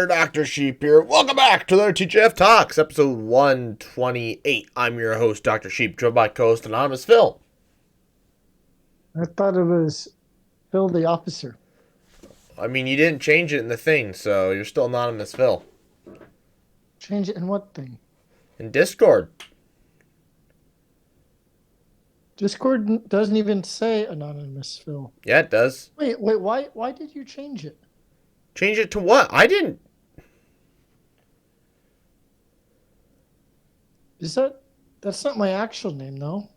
there, Dr. Sheep here. Welcome back to the TGIF Talks, episode 128. I'm your host, Dr. Sheep, joined by co-host Anonymous Phil. I thought it was Phil the officer. I mean, you didn't change it in the thing, so you're still Anonymous Phil. Change it in what thing? In Discord. Discord doesn't even say anonymous Phil. Yeah, it does. Wait, why did you change it? Change it to what? I didn't. That's not my actual name though.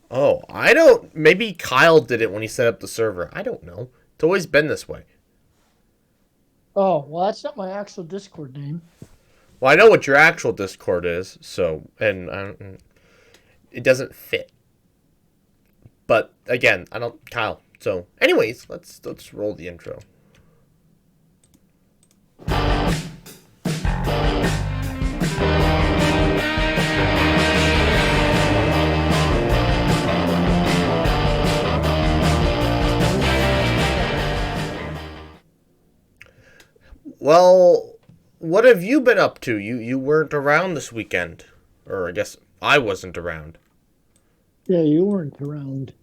Oh, I don't. Maybe Kyle did it when he set up the server. I don't know. It's always been this way. Oh, well that's not my actual Discord name. Well, I know what your actual Discord is, so, and it doesn't fit. But again, I don't, Kyle. So, anyways, let's roll the intro. Well, what have you been up to? You weren't around this weekend, or I guess I wasn't around. Yeah, you weren't around.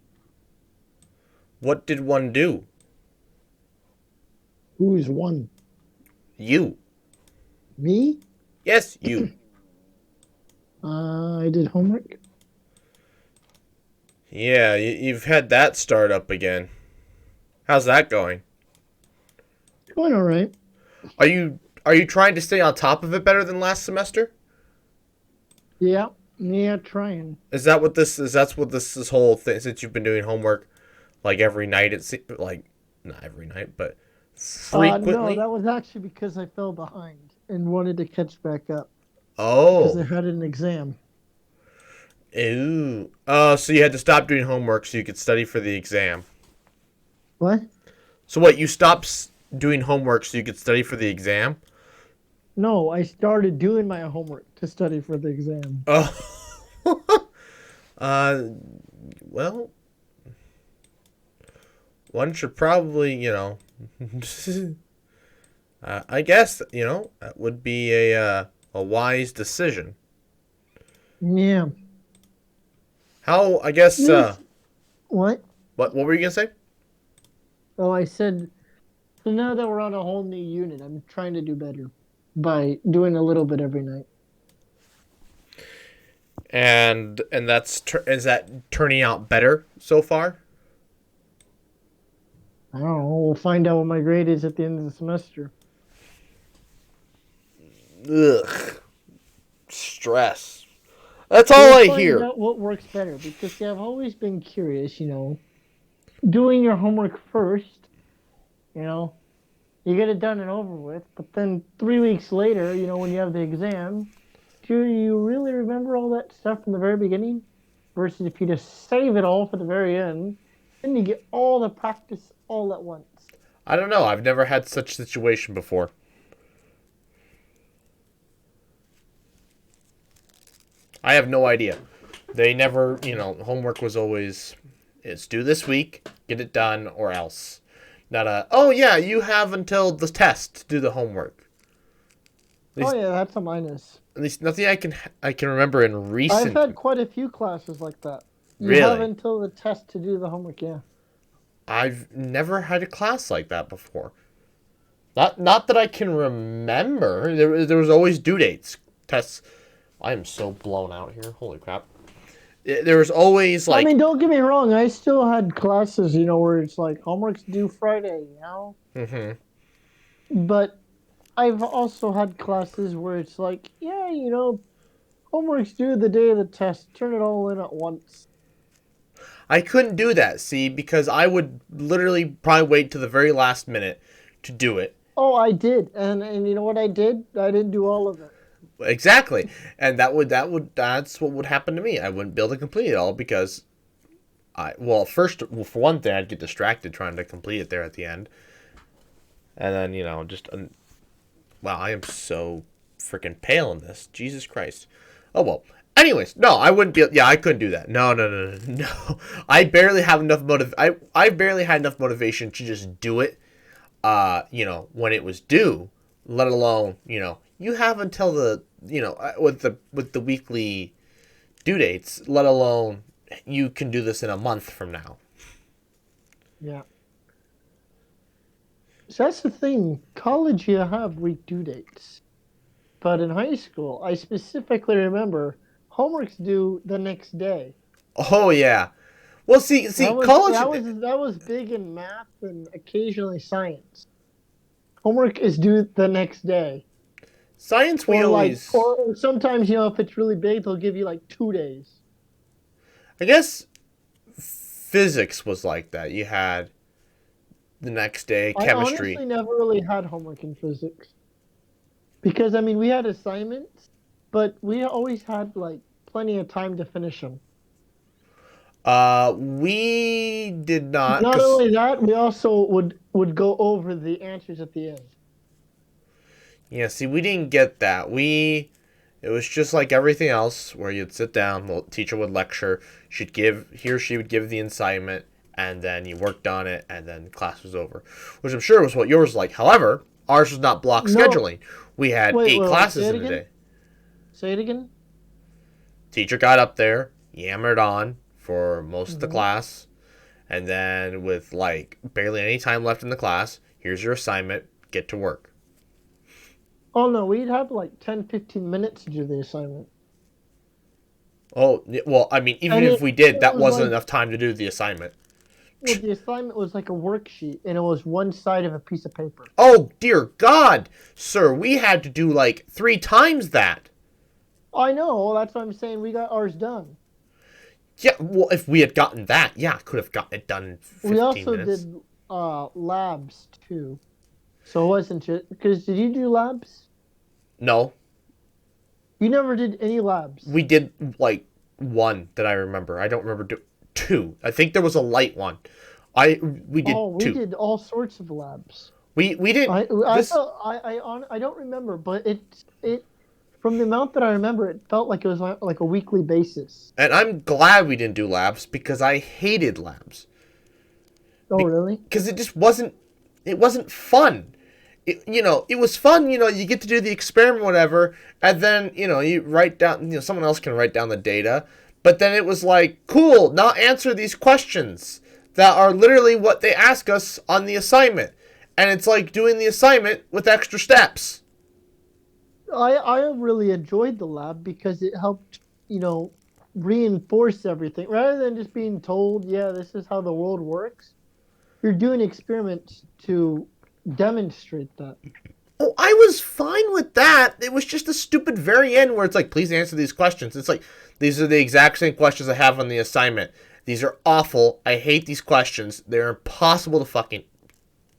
What did one do? Who's one? You. Me? Yes, you. I did homework. Yeah, you've had that start up again. How's that going? Going all right. Are you trying to stay on top of it better than last semester? Yeah, trying. Is that what this is? That's what this whole thing, since you've been doing homework like every night, it's like not every night, but frequently. No, that was actually because I fell behind and wanted to catch back up. Oh. Because I had an exam. Ooh. So you had to stop doing homework so you could study for the exam. What? So what, you stopped doing homework so you could study for the exam? No, I started doing my homework to study for the exam. Oh. Well, one should probably, I guess, that would be a wise decision. Yeah. How, I guess, What? what were you going to say? Oh, I said, so now that we're on a whole new unit, I'm trying to do better by doing a little bit every night. And is that turning out better so far? I don't know. We'll find out what my grade is at the end of the semester. Ugh. Stress. That's all I hear. Find out what works better because I've always been curious, doing your homework first, you get it done and over with, but then 3 weeks later, when you have the exam, do you really remember all that stuff from the very beginning? Versus if you just save it all for the very end, then you get all the practice all at once. I don't know. I've never had such a situation before. I have no idea. They never, homework was always, it's due this week, get it done, or else. Not oh yeah, you have until the test to do the homework. Oh yeah, that's a minus. At least nothing I can remember in recent. I've had quite a few classes like that. Really? You have until the test to do the homework, yeah. I've never had a class like that before. Not that I can remember. There was always due dates. Tests. I am so blown out here. Holy crap. There was always like... I mean, don't get me wrong. I still had classes, where it's like homework's due Friday, Mm-hmm. But I've also had classes where it's like, yeah, homework's due the day of the test. Turn it all in at once. I couldn't do that, see, because I would literally probably wait to the very last minute to do it. Oh, I did. And you know what I did? I didn't do all of it. Exactly. And that's what would happen to me. I wouldn't be able to complete it all because for one thing, I'd get distracted trying to complete it there at the end. And then, wow, I am so freaking pale in this. Jesus Christ. Oh, well. Anyways, no, I wouldn't be, I couldn't do that. No. I barely have enough I barely had enough motivation to just do it, when it was due. let alone, you have until the, with the weekly due dates, let alone you can do this in a month from now. Yeah. So that's the thing. College, you have week due dates. But in high school, I specifically remember homework's due the next day. Oh yeah. Well, see, That was college. that was that was big in math and occasionally science. Homework is due the next day. Science, we Or like always. or sometimes, if it's really big, they'll give you like 2 days. I guess physics was like that. You had the next day, I honestly chemistry. never really had homework in physics. Because I mean we had assignments, but we always had like plenty of time to finish them. We did not, Not cause only that, we also would go over the answers at the end. yeah, see, we didn't get that. It was just like everything else, where you'd sit down, the teacher would lecture, he or she would give the assignment, and then you worked on it, and then class was over, which I'm sure was what yours was like. However, ours was not block No, scheduling. We had wait, eight wait, wait. Say classes it in a again. day. Say it again. Teacher got up there, yammered on for most of the Hmm. class, and then with like barely any time left in the class, here's your assignment, get to work. Oh no, we'd have like 10, 15 minutes to do the assignment. Oh, well, I mean, even And if it, we did, it that was wasn't like, enough time to do the assignment. well, the assignment was like a worksheet, and it was one side of a piece of paper. Oh, dear God, sir, we had to do like 3 times that. I know, that's what I'm saying. We got ours done. Yeah, well, if we had gotten that, yeah, I could have gotten it done in We 15 also minutes. did labs too. So it wasn't just because did you do labs? No, You never did any labs. we did like one that I remember. I don't remember two. I think there was a light one. We did Oh, we two. did all sorts of labs. We didn't I this felt I don't remember, but it from the amount that I remember, it felt like it was like a weekly basis. and I'm glad we didn't do labs because I hated labs. Oh, really? Because it wasn't fun. It was fun, you get to do the experiment, whatever, and then, you write down, someone else can write down the data, but then it was like, cool, now answer these questions that are literally what they ask us on the assignment. And it's like doing the assignment with extra steps. I really enjoyed the lab because it helped, reinforce everything rather than just being told, yeah, this is how the world works. You're doing experiments to demonstrate that. Oh, I was fine with that. It was just the stupid very end where it's like, please answer these questions. It's like, these are the exact same questions I have on the assignment. These are awful. I hate these questions. They're impossible to fucking.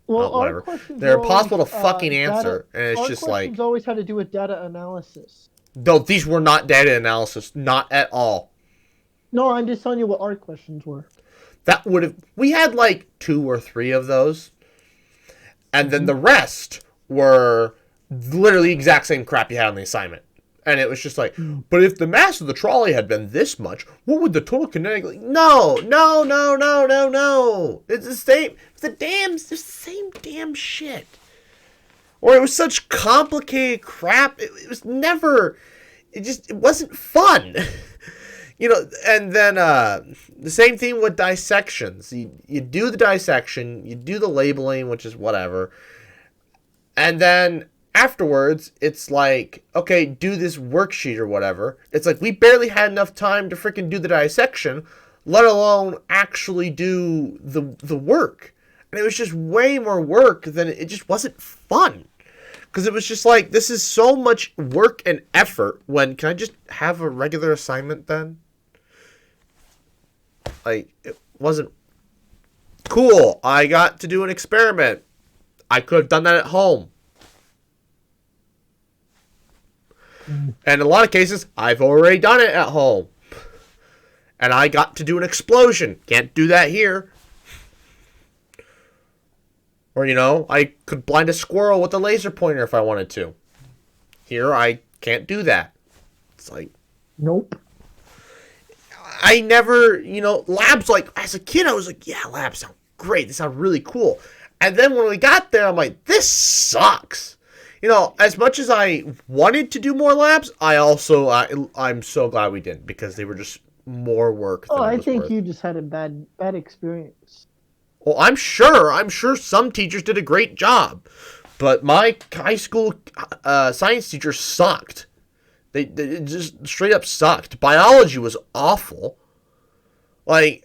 Well, Oh, our whatever. questions They're were always impossible to fucking data. answer. And it's Our just questions like, always had to do with data analysis. no, these were not data analysis. Not at all. No, I'm just telling you what our questions were. We had like 2 or 3 of those. And then Mm-hmm. the rest were literally the exact same crap you had on the assignment. And it was just like, but if the mass of the trolley had been this much, what would the total kinetic? No, no, no, no, no, no. It's the same. It's the same damn shit. Or it was such complicated crap. It was never. It wasn't fun. And then the same thing with dissections. You do the dissection, you do the labeling, which is whatever, and then afterwards, it's like, okay, do this worksheet or whatever. It's like we barely had enough time to freaking do the dissection, let alone actually do the work. And it was just way more work than it just wasn't fun. Because it was just like, this is so much work and effort when, can I just have a regular assignment then? Like, it wasn't cool. I got to do an experiment. I could have done that at home. And in a lot of cases, I've already done it at home. And I got to do an explosion. Can't do that here. Or, I could blind a squirrel with a laser pointer if I wanted to. Here, I can't do that. It's like, Nope. I never, labs, like, as a kid, I was like, yeah, labs sound great. They sound really cool. And then when we got there, I'm like, this sucks. as much as I wanted to do more labs, I'm so glad we didn't, because they were just more work Oh, than it I was think worth. you just had a bad experience. Well, I'm sure some teachers did a great job, but my high school science teacher sucked. They just straight up sucked. Biology was awful. Like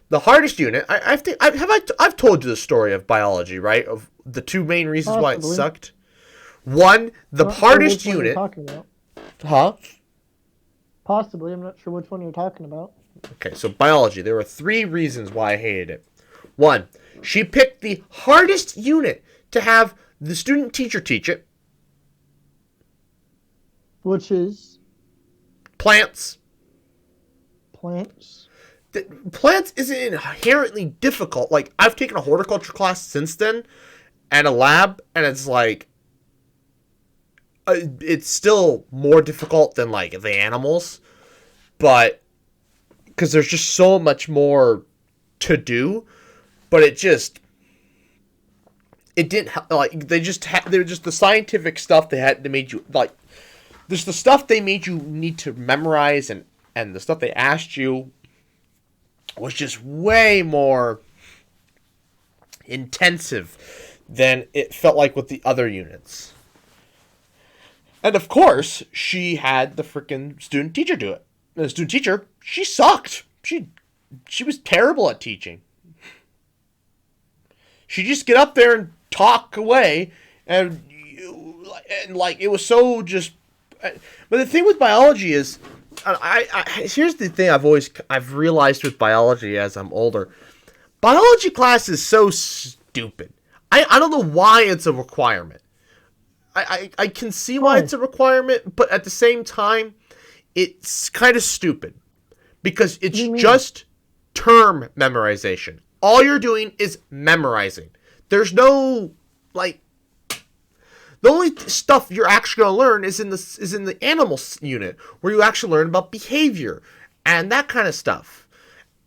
the hardest unit. I've told you the story of biology, right? Of the two main reasons why it Possibly. sucked. One, the I'm not sure hardest which one you're unit. talking about. Huh? Possibly. I'm not sure which one you're talking about. Okay, so biology. There were 3 reasons why I hated it. One, she picked the hardest unit to have the student teacher teach it. Which is Plants. plants. Plants isn't inherently difficult. Like, I've taken a horticulture class since then, and a lab, and it's like, it's still more difficult than, like, the animals, but, because there's just so much more to do, but it didn't, like, they were just the scientific stuff they made you, like, there's the stuff they made you need to memorize, and the stuff they asked you was just way more intensive than it felt like with the other units. And of course, she had the freaking student teacher do it. And the student teacher, she sucked. She was terrible at teaching. She'd just get up there and talk away, and like it was so just. But the thing with biology is, here's the thing I've realized with biology as I'm older. Biology class is so stupid. I don't know why it's a requirement. I can see why it's a requirement, but at the same time, it's kind of stupid. Because it's just term memorization. All you're doing is memorizing. There's no, like, the only stuff you're actually going to learn is in the animals unit, where you actually learn about behavior and that kind of stuff.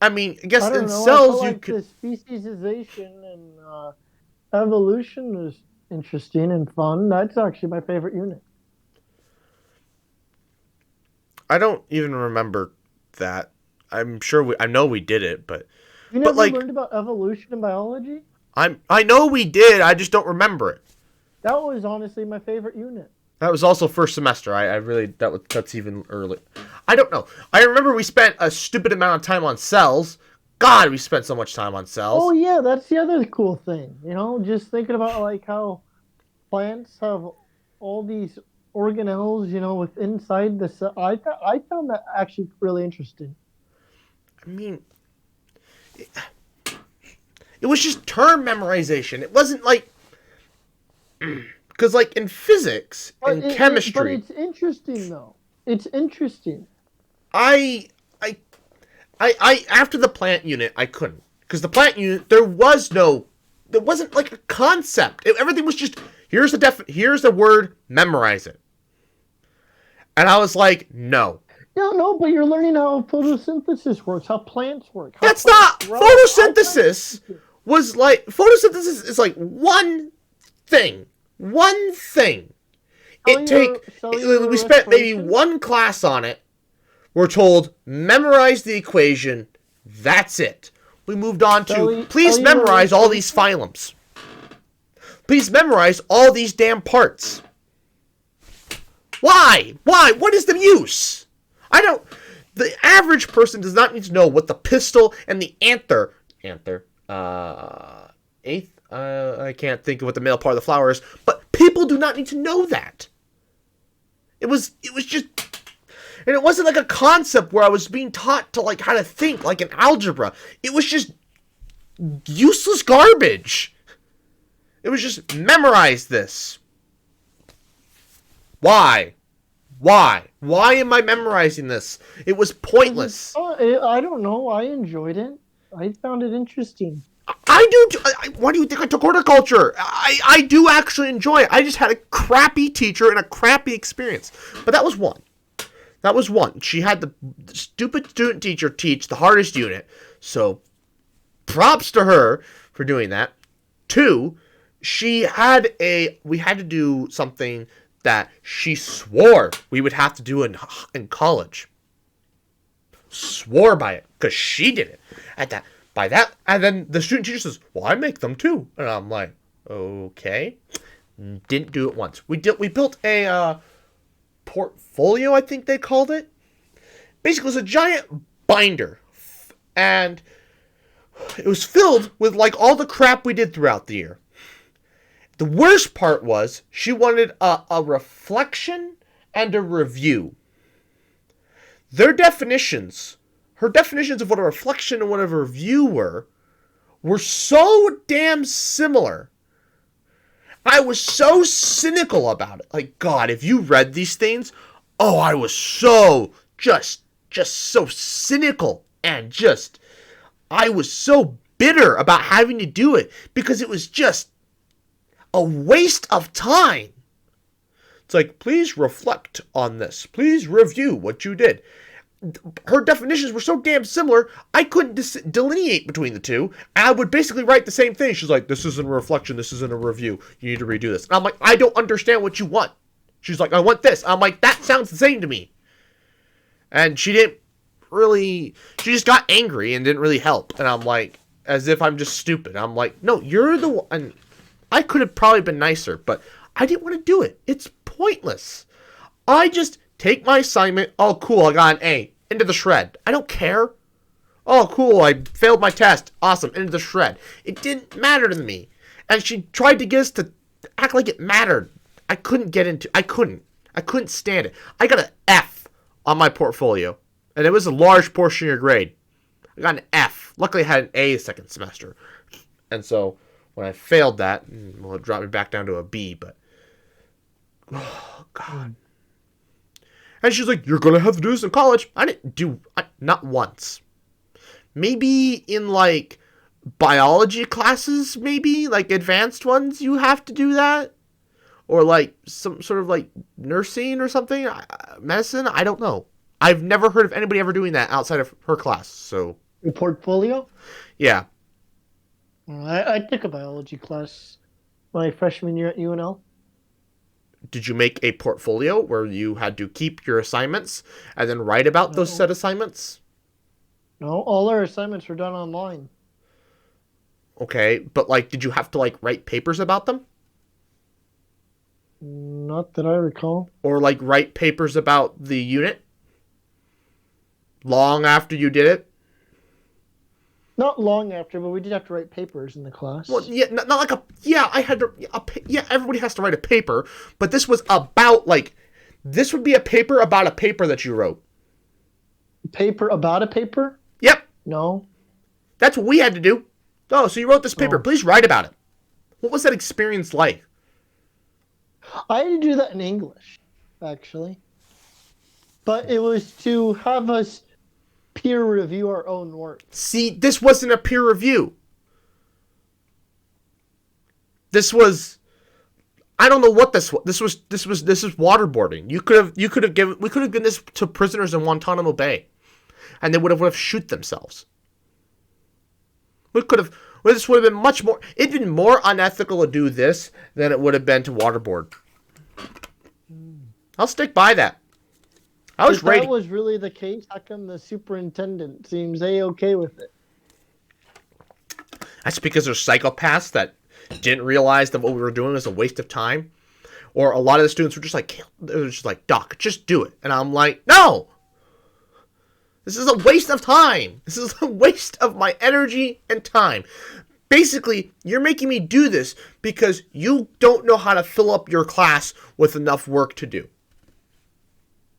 I mean, I guess in cells you could. The speciesization and evolution is interesting and fun. That's actually my favorite unit. I don't even remember that. I'm sure I know we did it, but You never learned about evolution in biology? I know we did. I just don't remember it. That was honestly my favorite unit. That was also first semester. I really that's even early. I don't know. I remember we spent a stupid amount of time on cells. God, we spent so much time on cells. Oh yeah, that's the other cool thing. Just thinking about like how plants have all these organelles, with inside the cell. I found that actually really interesting. I mean, it was just term memorization. It wasn't like, because like in physics and chemistry. But it's interesting though. It's interesting. I after the plant unit, I couldn't, because the plant unit there wasn't like a concept. Everything was just here's the word, memorize it. And I was like, no. No, but you're learning how photosynthesis works, how plants work. That's not photosynthesis. Photosynthesis is like one thing. One thing. We spent maybe one class on it. We're told, memorize the equation. That's it. We moved on to, please memorize all these phylums. Please memorize all these damn parts. Why? What is the use? The average person does not need to know what the pistil and the anther, I can't think of what the male part of the flower is, but people do not need to know that. It was just, and it wasn't like a concept where I was being taught to like how to think like in algebra. It was just useless garbage. It was just memorize this. Why? Why am I memorizing this? It was pointless. I don't know. I enjoyed it. I found it interesting. I do. Why do you think I took horticulture? I do actually enjoy it. I just had a crappy teacher and a crappy experience. But that was one. She had the stupid student teacher teach the hardest unit. So props to her for doing that. 2, we had to do something that she swore we would have to do in college. Swore by it because she did it and then the student teacher says, well, I make them too. And I'm like, okay. Didn't do it once. We built a portfolio, I think they called it. Basically, it was a giant binder, and it was filled with like all the crap we did throughout the year. The worst part was she wanted a reflection and a review. Her definitions of what a reflection and what a review were so damn similar. I was so cynical about it. Like, God, if you read these things, oh, I was so just so cynical and I was so bitter about having to do it because it was just a waste of time. It's like, please reflect on this. Please review what you did. Her definitions were so damn similar, I couldn't delineate between the two. I would basically write the same thing. She's like, this isn't a reflection, this isn't a review. You need to redo this. And I'm like, I don't understand what you want. She's like, I want this. I'm like, that sounds the same to me. And she just got angry and didn't really help. And I'm like, as if I'm just stupid. I'm like, no, you're the one. And I could have probably been nicer, but I didn't want to do it. It's pointless. I just take my assignment. Oh, cool, I got an A. Into the shred. I don't care. Oh, cool, I failed my test. Awesome, into the shred. It didn't matter to me. And she tried to get us to act like it mattered. I couldn't stand it. I got an F on my portfolio. And it was a large portion of your grade. I got an F. Luckily, I had an A second semester. And so, when I failed that, well, it dropped me back down to a B, but... Oh, God. And she's like, you're going to have to do this in college. I didn't do... not once. Maybe in, like, biology classes, maybe? Like, advanced ones, you have to do that? Or, like, some sort of, like, nursing or something? Medicine? I don't know. I've never heard of anybody ever doing that outside of her class, so... Your portfolio? Yeah. I took a biology class my freshman year at UNL. Did you make a portfolio where you had to keep your assignments and then write about those said assignments? No, all our assignments were done online. Okay, but, like, did you have to, like, write papers about them? Not that I recall. Or, like, write papers about the unit? Long after you did it? Not long after, but we did have to write papers in the class. Well, yeah, not like a... Yeah, I had to... Yeah, everybody has to write a paper, but this was about, like... This would be a paper about a paper that you wrote. Paper about a paper? Yep. No. That's what we had to do. Oh, so you wrote this paper. Please write about it. What was that experience like? I had to do that in English, actually. But it was to have us peer review our own work. See, this wasn't a peer review. This was... I don't know what this was. This is waterboarding. We could have given this to prisoners in Guantanamo Bay, and they would have shoot themselves. This would have been much more... It'd been more unethical to do this than it would have been to waterboard. I'll stick by that. If that was really the case, how come the superintendent seems A-okay with it? That's because there's psychopaths that didn't realize that what we were doing was a waste of time. Or a lot of the students were just like, Doc, just do it. And I'm like, no! This is a waste of time. This is a waste of my energy and time. Basically, you're making me do this because you don't know how to fill up your class with enough work to do.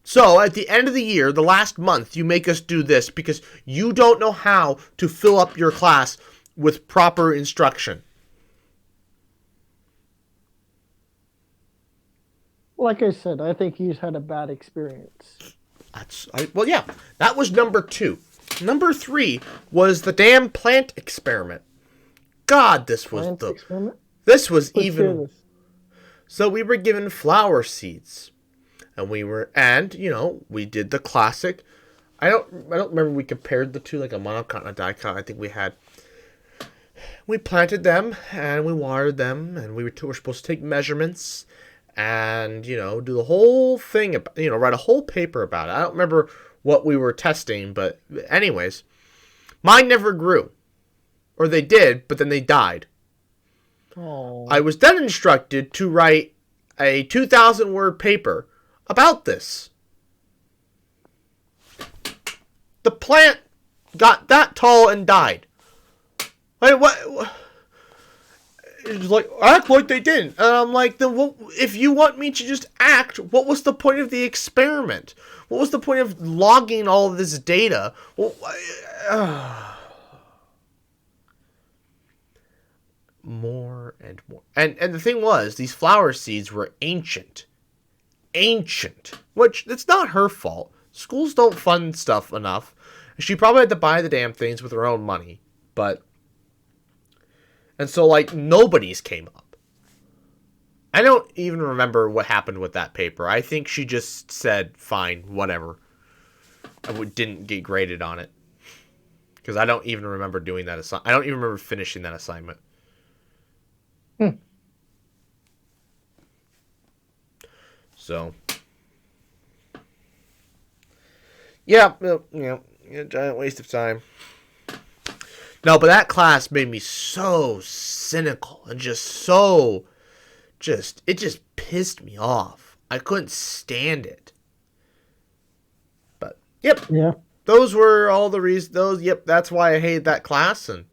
So, at the end of the year, the last month, you make us do this because you don't know how to fill up your class with proper instruction. Like I said, I think he's had a bad experience. That was number 2. Number 3 was the damn plant experiment. God, this was Plant experiment? This was Let's even... hear this. So we were given flower seeds. And we did the classic. I don't remember we compared the two, like a monocot and a dicot. I think we had We planted them and we watered them and were supposed to take measurements and, do the whole thing, write a whole paper about it. I don't remember what we were testing, but anyways, mine never grew. Or they did, but then they died. Oh. I was then instructed to write a 2,000 word paper about this. The plant got that tall and died. What? It's like, act like they didn't. And I'm like, then what, if you want me to just act, what was the point of the experiment? What was the point of logging all of this data? Well, more and more. And the thing was, these flower seeds were ancient. Ancient. Which, it's not her fault. Schools don't fund stuff enough. She probably had to buy the damn things with her own money. But... And so, nobody's came up. I don't even remember what happened with that paper. I think she just said, fine, whatever. I didn't get graded on it. Because I don't even remember doing that assignment. I don't even remember finishing that assignment. So. Yeah, a giant waste of time. No, but that class made me so cynical and it just pissed me off. I couldn't stand it. But, yep. Yeah. Those were all the reasons. That's why I hated that class. And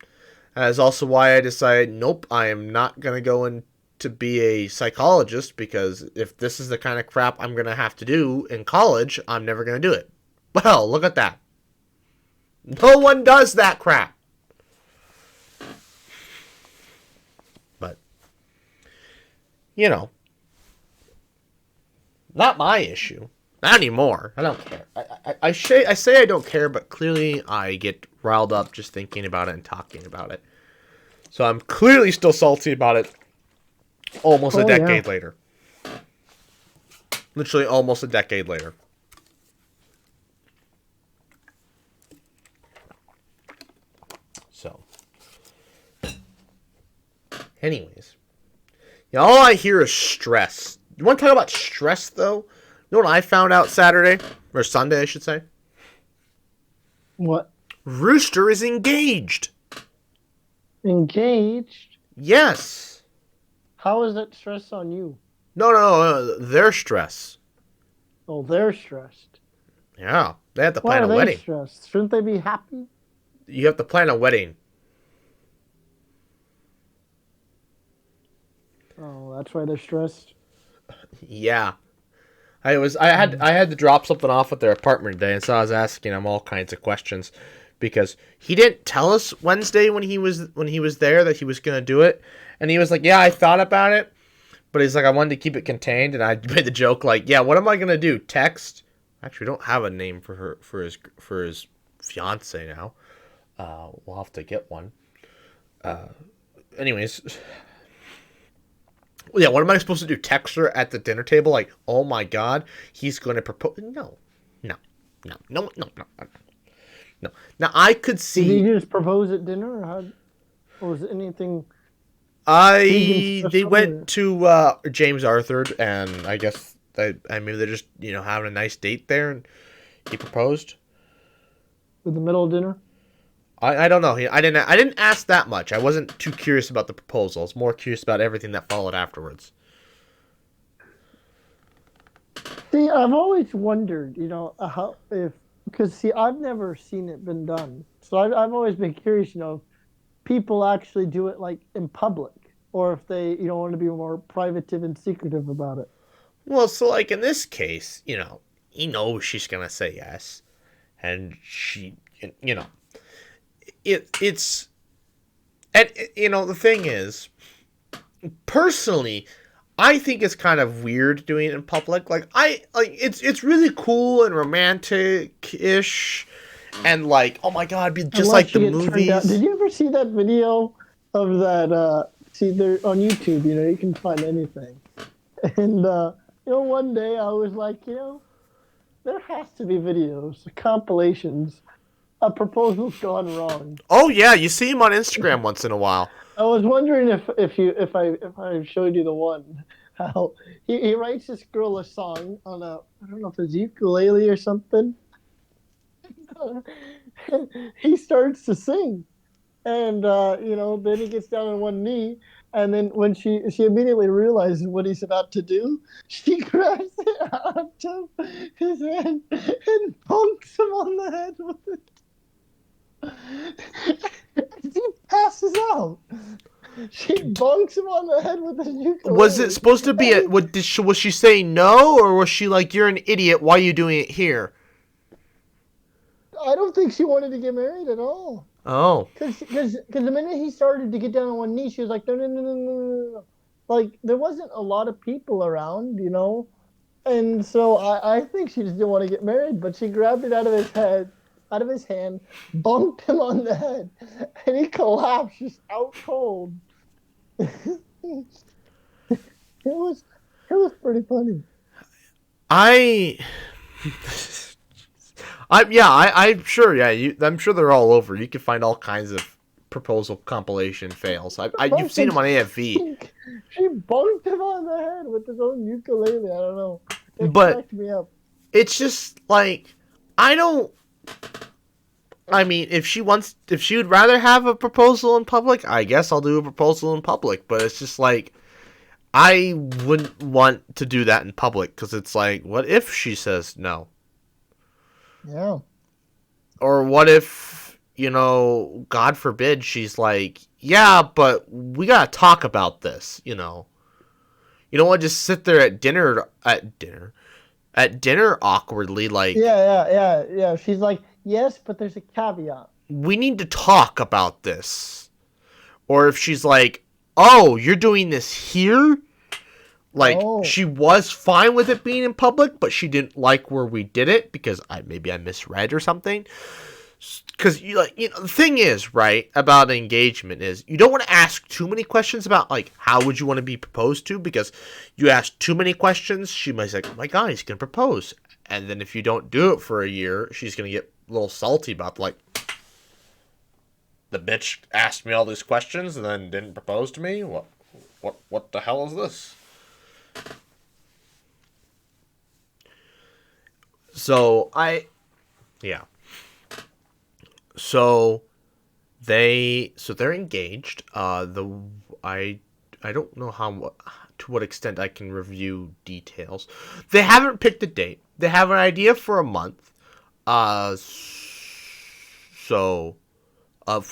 that is also why I decided, nope, I am not going to go in to be a psychologist, because if this is the kind of crap I'm going to have to do in college, I'm never going to do it. Well, look at that. No one does that crap. But, not my issue. Not anymore. I don't care. I say I don't care, but clearly I get riled up just thinking about it and talking about it. So I'm clearly still salty about it almost a decade later. Literally almost a decade later. So. Anyways. All I hear is stress. You want to talk about stress, though? You know what I found out Saturday? Or Sunday, I should say? What? Rooster is engaged. Engaged? Yes. How is that stress on you? No. Their stress. Oh, they're stressed. Yeah. They have to plan a wedding. Why are they stressed? Shouldn't they be happy? You have to plan a wedding. Oh, that's why they're stressed? Yeah. I had to drop something off at their apartment today, and so I was asking him all kinds of questions, because he didn't tell us Wednesday when he was there that he was gonna do it, and he was like, "Yeah, I thought about it," but he's like, "I wanted to keep it contained," and I made the joke like, "Yeah, what am I gonna do? Text?" Actually, we don't have a name for his fiance now. We'll have to get one. Anyways. Yeah, what am I supposed to do? Text her at the dinner table like, oh my god, he's going to propose? No. Now, I could see... Did he just propose at dinner, or was it anything... They went to James Arthur, and I guess maybe they're just, having a nice date there, and he proposed. In the middle of dinner? I don't know. I didn't ask that much. I wasn't too curious about the proposal. I was more curious about everything that followed afterwards. See, I've always wondered, because I've never seen it been done. So I've always been curious, if people actually do it in public, or if they, want to be more privative and secretive about it. Well, so in this case, he knows she's gonna say yes, and she, It's and the thing is, personally, I think it's kind of weird doing it in public. It's really cool and romantic-ish, and oh my god, be just like the movies. Did you ever see that video of that? They're on YouTube. You can find anything. And one day I was like, there has to be videos, compilations a proposal's gone wrong. Oh yeah, you see him on Instagram once in a while. I was wondering if I showed you the one how he writes this girl a song on a I don't know if it's ukulele or something. He starts to sing, and then he gets down on one knee, and then when she immediately realizes what he's about to do, she grabs it out of his hand and bonks him on the head with it. He passes out. She bonks him on the head with the ukulele. Was it supposed to be was she saying no, or was she like, "You're an idiot, why are you doing it here"? I don't think she wanted to get married at all. Oh. Because the minute he started to get down on one knee, she was like, no, no, no, no, no, no, no. Like, there wasn't a lot of people around, And so I think she just didn't want to get married, but she grabbed it out of his hand, bumped him on the head, and he collapsed just out cold. It was pretty funny. I'm sure. Yeah, I'm sure they're all over. You can find all kinds of proposal compilation fails. You've seen them on AFV. She bumped him on the head with his own ukulele. I don't know. It cracked me up. It's just like I mean, if she would rather have a proposal in public, I guess I'll do a proposal in public. But it's just like I wouldn't want to do that in public because it's like, what if she says no? Yeah. Or what if, God forbid, she's like, yeah, but we gotta talk about this, You don't want to just sit there at dinner awkwardly, like... Yeah. She's like, yes, but there's a caveat. We need to talk about this. Or if she's like, oh, you're doing this here? Like, she was fine with it being in public, but she didn't like where we did it because maybe I misread or something. Because, the thing is, right, about engagement is you don't want to ask too many questions about, like, how would you want to be proposed to? Because you ask too many questions, she might say, oh my God, he's going to propose. And then if you don't do it for a year, she's going to get a little salty about, like, the bitch asked me all these questions and then didn't propose to me? What the hell is this? So they're engaged. I don't know to what extent I can review details. They haven't picked a date. They have an idea for a month. For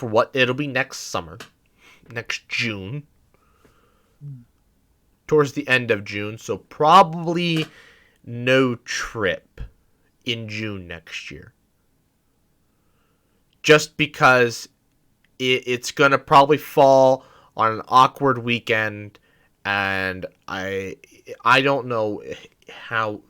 what it'll be next summer, next June. Towards the end of June, so probably no trip in June next year. Just because it's going to probably fall on an awkward weekend, and I don't know how...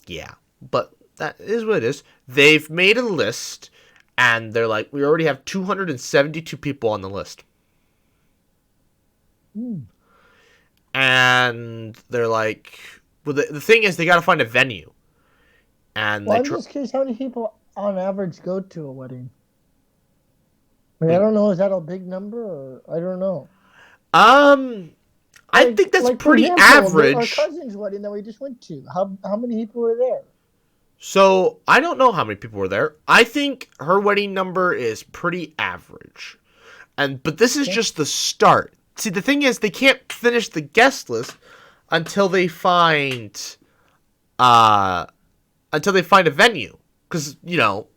Yeah, but that is what it is. They've made a list, and they're like, we already have 272 people on the list. And they're like, well, the thing is, they got to find a venue. And I'm just curious, how many people on average go to a wedding? I don't know. Is that a big number, or I don't know. I think that's pretty average. Our cousin's wedding that we just went to. How many people were there? So I don't know how many people were there. I think her wedding number is pretty average, but this is just the start. See, the thing is, they can't finish the guest list until they find a venue. Because, you don't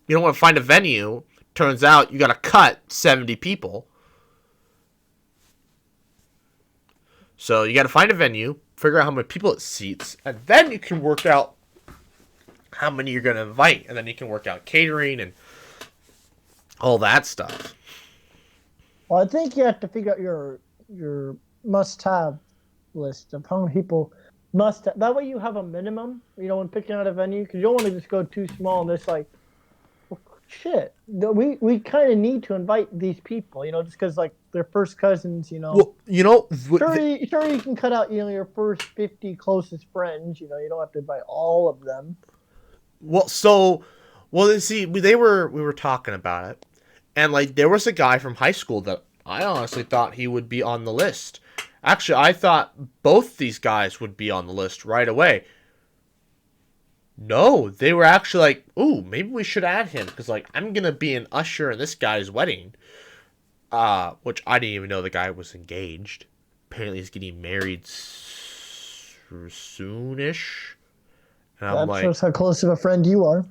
want to find a venue. Turns out you got to cut 70 people. So you got to find a venue, figure out how many people it seats, and then you can work out how many you're going to invite. And then you can work out catering and all that stuff. Well, I think you have to figure out your must-have list of how many people must have. That way you have a minimum, when picking out a venue, because you don't want to just go too small and it's like, well, shit, we kind of need to invite these people, just because, like, they're first cousins, Well, Sure, you can cut out, your first 50 closest friends, you don't have to invite all of them. Well, so Well, then see, we were talking about it, and like there was a guy from high school that I honestly thought he would be on the list. Actually, I thought both these guys would be on the list right away. No, they were actually like, "Ooh, maybe we should add him because like I'm gonna be an usher in this guy's wedding." Which I didn't even know the guy was engaged. Apparently, he's getting married soonish. And I'm That like, shows how close of a friend you are.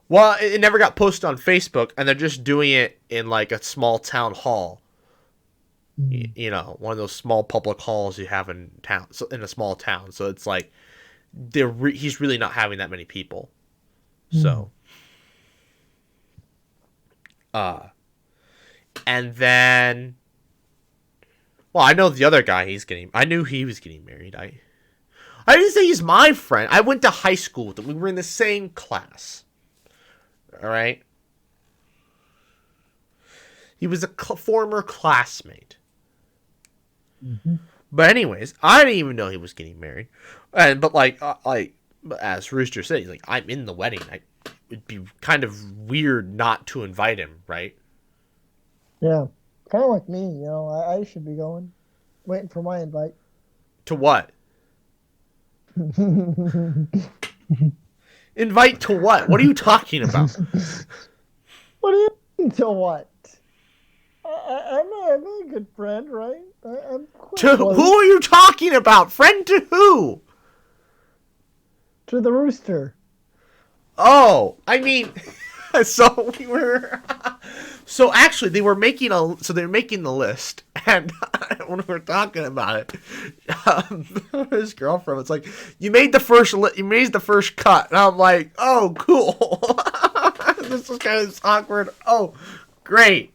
well, it never got posted on Facebook, and they're just doing it in like a small town hall. You know, one of those small public halls you have in town, so in a small town. So it's like he's really not having that many people. So, and then, well, I know the other guy. I knew he was getting married. I didn't say he's my friend. I went to high school with him. We were in the same class. All right. He was a former classmate. Mm-hmm. But anyways, I didn't even know he was getting married. But as Rooster said, he's like, I'm in the wedding. It'd be kind of weird not to invite him, right? Yeah, kind of like me. You know, I should be going, waiting for my invite. To what? Invite to what? What are you talking about? What do you mean to what? I'm a good friend, right? I'm to close. Who are you talking about? Friend to who? To the Rooster. Oh, I mean, so we were. So actually, they're making the list, and when we were talking about it, his girlfriend was like, "You made the first cut," and I'm like, "Oh, cool." This is kind of awkward. Oh, great.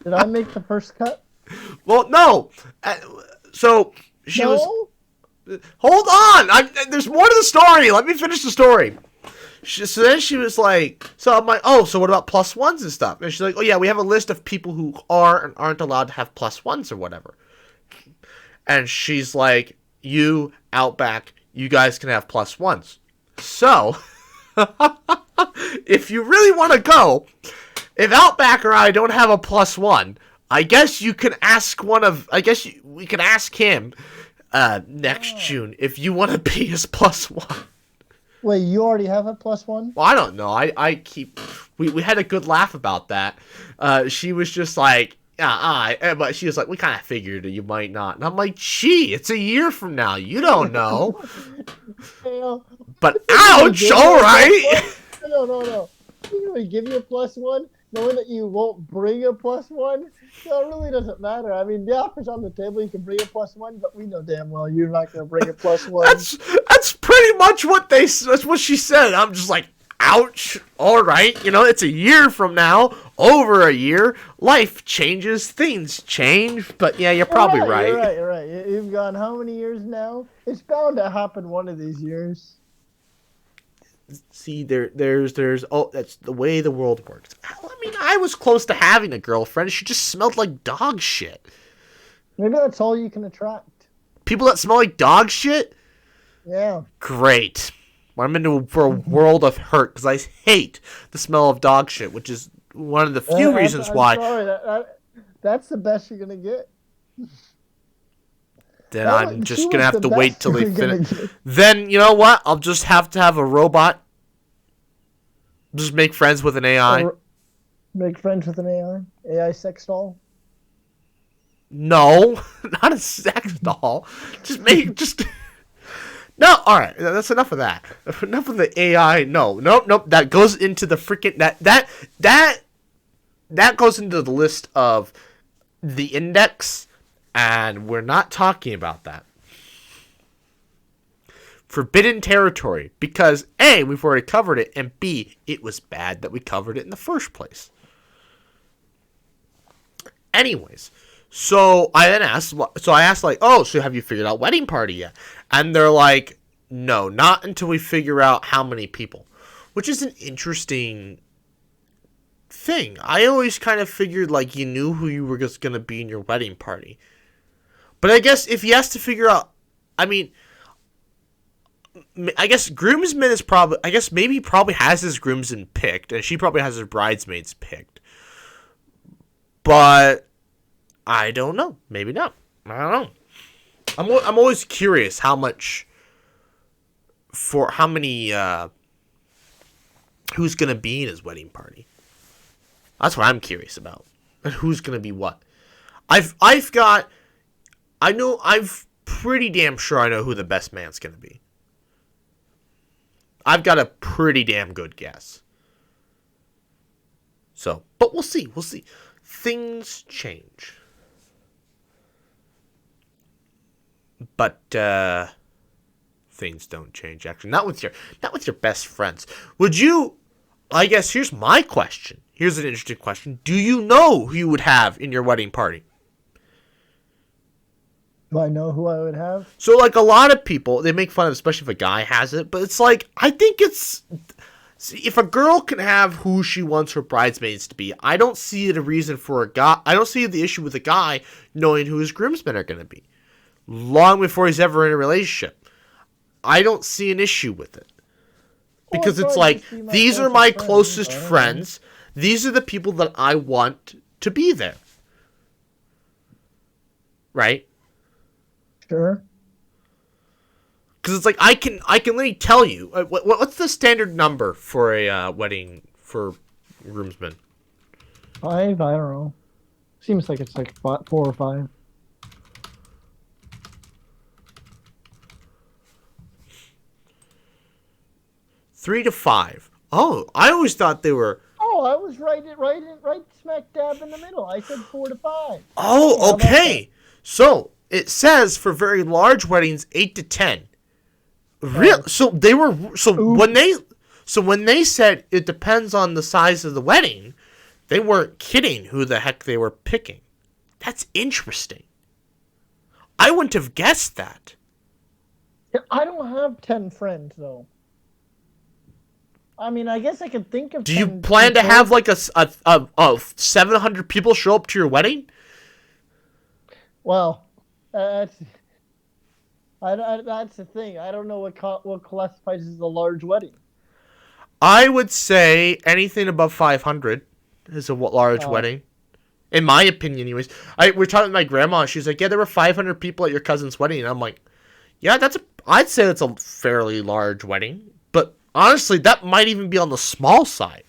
Did I make the first cut? Well, no. So she was. Hold on. There's more to the story. Let me finish the story. So then she was like, so I'm like, oh, so what about plus ones and stuff? And she's like, oh yeah, we have a list of people who are and aren't allowed to have plus ones or whatever. And she's like, you, Outback, you guys can have plus ones. So, if you really want to go, if Outback or I don't have a plus one, I guess you can ask we can ask him next June if you want to be his plus one. Wait, you already have a plus one? Well, I don't know. We had a good laugh about that. She was just like, but she was like, we kind of figured you might not. And I'm like, gee, it's a year from now. You don't know. But ouch, all right. No. You're going to give you a plus one, knowing that you won't bring a plus one? So it really doesn't matter. I mean, the offer's on the table. You can bring a plus one, but we know damn well you're not going to bring a plus one. That's pretty much that's what she said. I'm just like, ouch. All right. You know, it's a year from now, over a year. Life changes. Things change. But yeah, you're probably right. You're right. You've gone how many years now? It's bound to happen one of these years. See, there's that's the way the world works. I mean, I was close to having a girlfriend. She just smelled like dog shit. Maybe that's all you can attract. People that smell like dog shit? Yeah. Great. I'm for a world of hurt because I hate the smell of dog shit, which is one of the few reasons why. Sorry, that's the best you're gonna get. Then I'm just going to have to wait till they finish. Then, you know what? I'll just have to have a robot. Just make friends with an AI. Make friends with an AI? AI sex doll? No, not a sex doll. No, alright. That's enough of that. Enough of the AI. Nope. That goes into the freaking... That goes into the list of the index... And we're not talking about that. Forbidden territory. Because A, we've already covered it. And B, it was bad that we covered it in the first place. Anyways. So I asked like, oh, so have you figured out wedding party yet? And they're like, no, not until we figure out how many people. Which is an interesting thing. I always kind of figured like you knew who you were just going to be in your wedding party. But I guess if he has to figure out, I mean, I guess groomsman is probably. I guess maybe he probably has his groomsmen picked, and she probably has her bridesmaids picked. But I don't know. Maybe not. I don't know. I'm always curious how much. For how many. Who's gonna be in his wedding party? That's what I'm curious about. And who's gonna be what? I'm pretty damn sure I know who the best man's gonna be. I've got a pretty damn good guess. So, but we'll see. We'll see. Things change. But things don't change actually. Not with your best friends. Would you I guess here's my question. Here's an interesting question. Do you know who you would have in your wedding party? Do I know who I would have? So, like, a lot of people, they make fun of, especially if a guy has it, but it's like, I think it's, if a girl can have who she wants her bridesmaids to be, I don't see the reason for a guy, I don't see the issue with a guy knowing who his groomsmen are going to be. Long before he's ever in a relationship. I don't see an issue with it. Because it's like, these are my closest friends. These are the people that I want to be there. Right? Sure. Because it's like I can literally tell you what's the standard number for a wedding for groomsmen? 5? I don't know. Seems like it's like 4 or 5. Three to 5. Oh, I always thought they were. Oh, I was right smack dab in the middle. I said 4 to 5. Oh, okay. So it says for very large weddings, 8 to 10. Real? So they were. When they said it depends on the size of the wedding, they weren't kidding who the heck they were picking. That's interesting. I wouldn't have guessed that. Yeah, I don't have 10 friends though. I mean, I guess I could think of. Do you plan to have like a 700 people show up to your wedding? Well, that's the thing. I don't know what classifies as a large wedding. I would say anything above 500 is a large wedding. In my opinion, anyways. We're talking to my grandma. She's like, yeah, there were 500 people at your cousin's wedding. And I'm like, yeah, I'd say that's a fairly large wedding. But honestly, that might even be on the small side.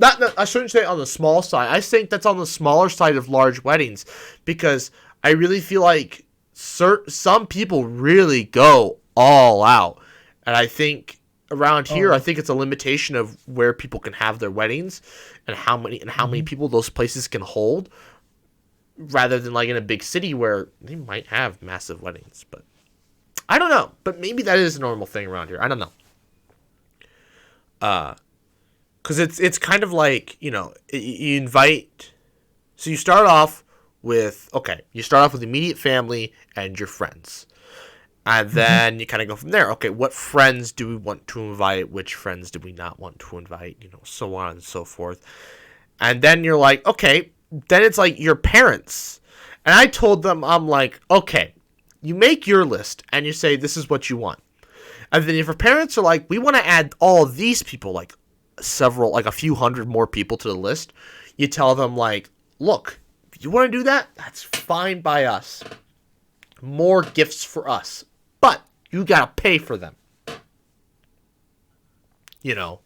I shouldn't say on the small side. I think that's on the smaller side of large weddings. Because I really feel like some people really go all out. And I think around here, I think it's a limitation of where people can have their weddings and how many people those places can hold, rather than like in a big city where they might have massive weddings. But I don't know. But maybe that is a normal thing around here. I don't know. Because it's kind of like, you invite. So you start off with immediate family and your friends. And then you kind of go from there. Okay, what friends do we want to invite? Which friends do we not want to invite? So on and so forth. And then you're like, okay, then it's like your parents. And I told them, I'm like, okay, you make your list and you say, this is what you want. And then if your parents are like, we want to add all of these people, like a few hundred more people to the list, you tell them like, look, if you want to do that, that's fine by us. More gifts for us. But you gotta pay for them. Because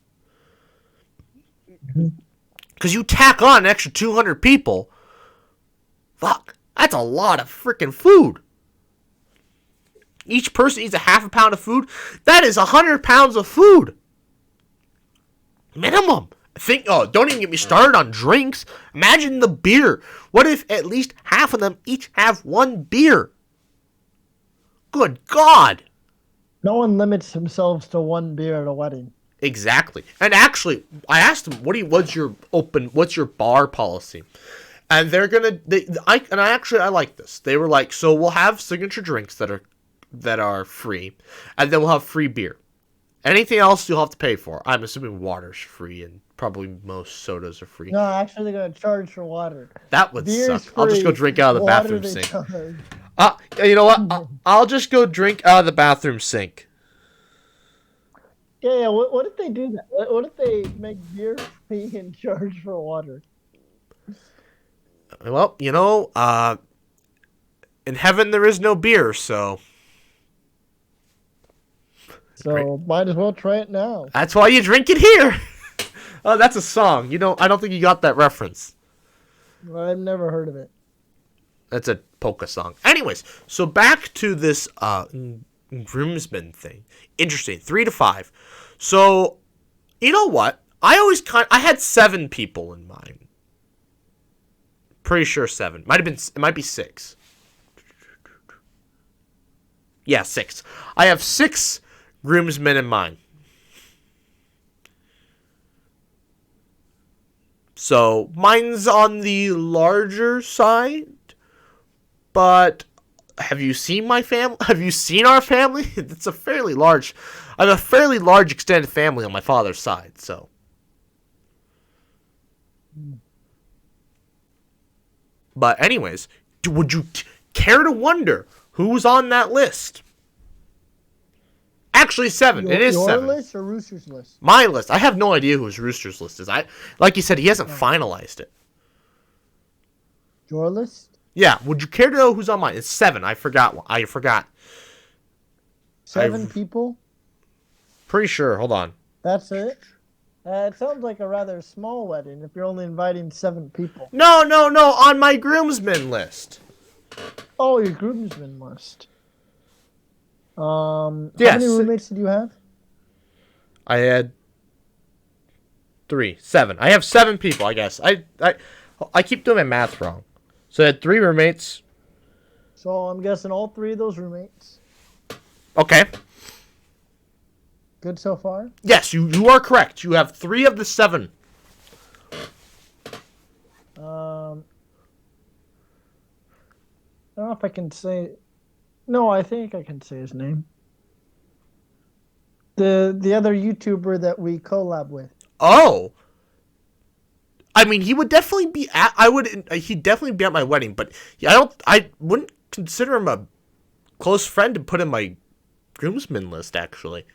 you tack on an extra 200 people. Fuck, that's a lot of freaking food. Each person eats a half a pound of food. That is 100 pounds of food. Minimum. Don't even get me started on drinks. Imagine the beer. What if at least half of them each have one beer? Good God. No one limits themselves to one beer at a wedding. Exactly. And actually, I asked them, what's your bar policy? And they're going to, I like this. They were like, so we'll have signature drinks that are free, and then we'll have free beer. Anything else you'll have to pay for. I'm assuming water's free, and probably most sodas are free. No, actually they're going to charge for water. That would Beer's suck. I'll just go free, drink out of the water bathroom they sink. charge. You know what? I'll just go drink out of the bathroom sink. Yeah, yeah. What if they do that? What if they make beer free and charge for water? Well, in heaven there is no beer, so great. So might as well try it now. That's why you drink it here. Oh, that's a song. I don't think you got that reference. I've never heard of it. That's a polka song. Anyways, so back to this groomsmen thing. Interesting. 3 to 5. So, you know what? I had 7 people in mind. Pretty sure 7. It might be 6. Yeah, 6. I have 6 groomsmen in mind. So, mine's on the larger side, but have you seen my family? Have you seen our family? It's a fairly large. I have a fairly large extended family on my father's side, so. But anyways, would you care to wonder who's on that list? Actually, 7. It is your 7. list or Rooster's list? My list. I have no idea whose Rooster's list is. Like you said, he hasn't finalized it. Your list? Yeah. Would you care to know who's on mine? It's 7. I forgot. 7 people? Pretty sure. Hold on. That's it? It sounds like a rather small wedding if you're only inviting 7 people. No. On my groomsmen list. Oh, your groomsmen list. How Yes. many roommates did you have? I had 3. 7. I have 7 people, I guess. I keep doing my math wrong. So I had 3 roommates. So I'm guessing all 3 of those roommates. Okay. Good so far? Yes, you are correct. You have 3 of the 7. I don't know if I can say. No, I think I can say his name. The other YouTuber that we collab with. Oh. I mean, he would definitely be at. He'd definitely be at my wedding, but I wouldn't consider him a close friend to put in my groomsmen list. Actually,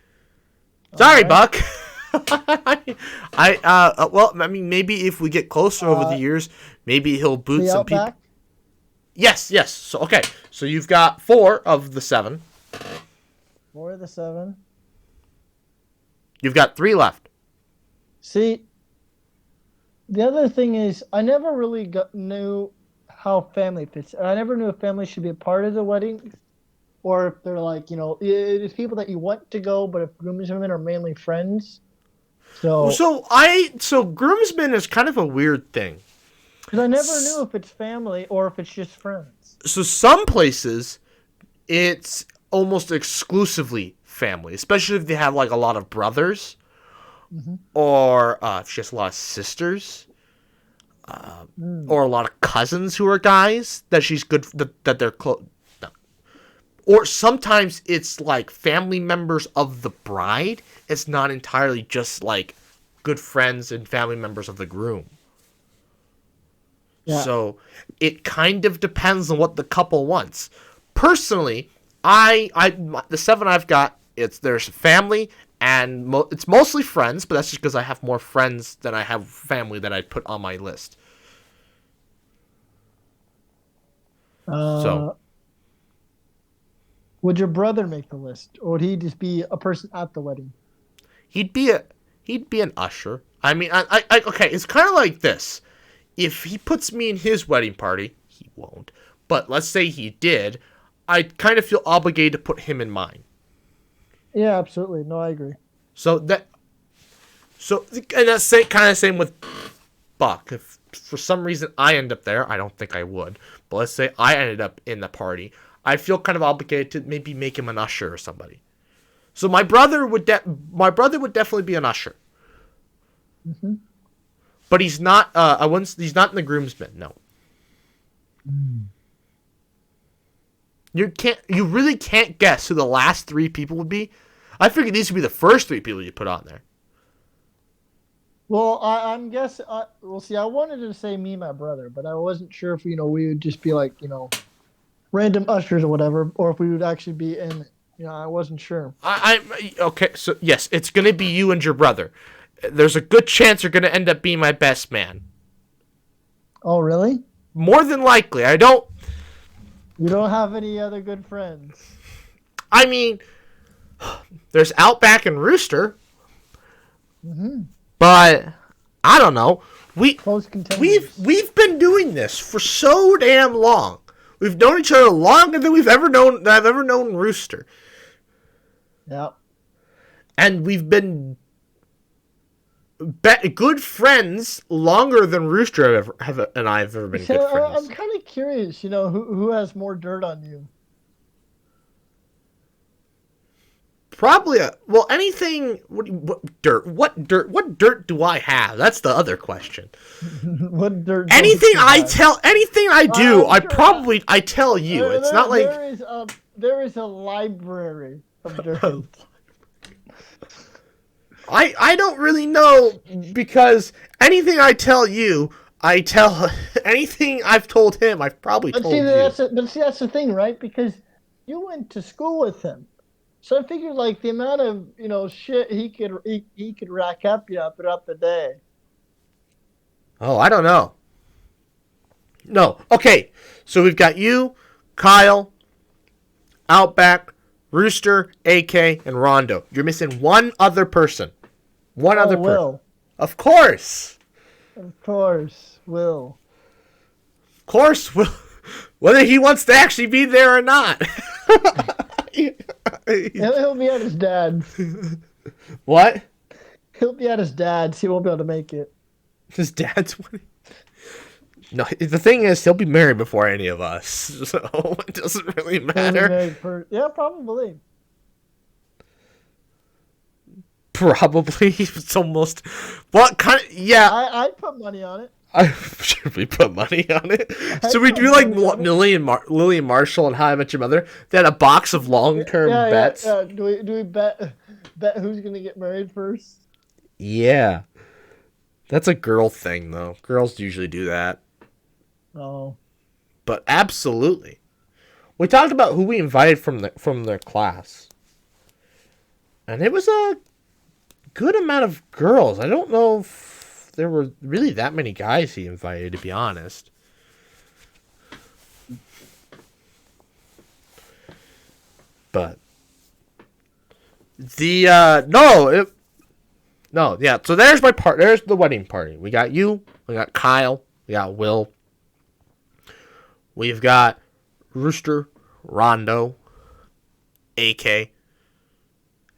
sorry, right. Buck. Well, I mean, maybe if we get closer over the years, maybe he'll boot The some Outback? people. Yes. So okay, so you've got 4 of the 7. 4 of the 7. You've got 3 left. See, the other thing is, I never really knew how family fits. I never knew if family should be a part of the wedding, or if they're like, it's people that you want to go, but if groomsmen are mainly friends. So groomsmen is kind of a weird thing. Because I never knew if it's family or if it's just friends. So some places, it's almost exclusively family, especially if they have like a lot of brothers, or if she has a lot of sisters, or a lot of cousins who are guys that she's good that they're close. No. Or sometimes it's like family members of the bride. It's not entirely just like good friends and family members of the groom. Yeah. So it kind of depends on what the couple wants. Personally, the 7 I've got, there's family and it's mostly friends, but that's just because I have more friends than I have family that I put on my list. So Would your brother make the list, or would he just be a person at the wedding? he'd be an usher. I mean, okay, it's kind of like this. If he puts me in his wedding party, he won't. But let's say he did, I kind of feel obligated to put him in mine. Yeah, absolutely. No, I agree. And that's kind of same with Buck. If for some reason I end up there, I don't think I would. But let's say I ended up in the party, I feel kind of obligated to maybe make him an usher or somebody. So my brother would definitely be an usher. Mm-hmm. But he's not. He's not in the groomsmen. No. You really can't guess who the last 3 people would be. I figured these would be the first 3 people you put on there. Well, I'm guessing. See, I wanted to say me and my brother, but I wasn't sure if we would just be like random ushers or whatever, or if we would actually be in it. I wasn't sure. Okay. So yes, it's gonna be you and your brother. There's a good chance you're gonna end up being my best man. Oh, really? More than likely. I don't. You don't have any other good friends? I mean, there's Outback and Rooster, but I don't know. Close contenders. We've been doing this for so damn long. We've known each other longer than I've ever known Rooster. Yeah. And we've been good friends longer than Rooster and I have ever been good friends. I'm kind of curious, who has more dirt on you? Probably anything. What dirt? What dirt do I have? That's the other question. What dirt? Anything I do, I tell you. It's not like there is a library of dirt. I don't really know, because anything I tell you, anything I've told him, I've probably told you. That's the thing, right? Because you went to school with him. So I figured, like, the amount of shit he could rack up throughout the day. Oh, I don't know. No, okay. So we've got you, Kyle, Outback, Rooster, AK, and Rondo. You're missing one other person. One other person. Will. Of course. Of course, Will. Of course, Will. Whether he wants to actually be there or not. He'll be at his dad's. What? He'll be at his dad's. He won't be able to make it. His dad's wedding? No, the thing is, he'll be married before any of us, so it doesn't really matter. Yeah, probably. Probably. It's almost... What kind of... Yeah. I'd put money on it. Should we put money on it? So we do like Lily and Marshall and How I Met Your Mother. They had a box of long-term bets. Yeah. Do we bet who's gonna get married first? Yeah, that's a girl thing though. Girls usually do that. Oh, but absolutely, we talked about who we invited from their class, and it was a good amount of girls. I don't know if there were really that many guys he invited, to be honest. But so there's my part. There's the wedding party. We got you, we got Kyle, we got Will, we've got Rooster, Rondo, AK,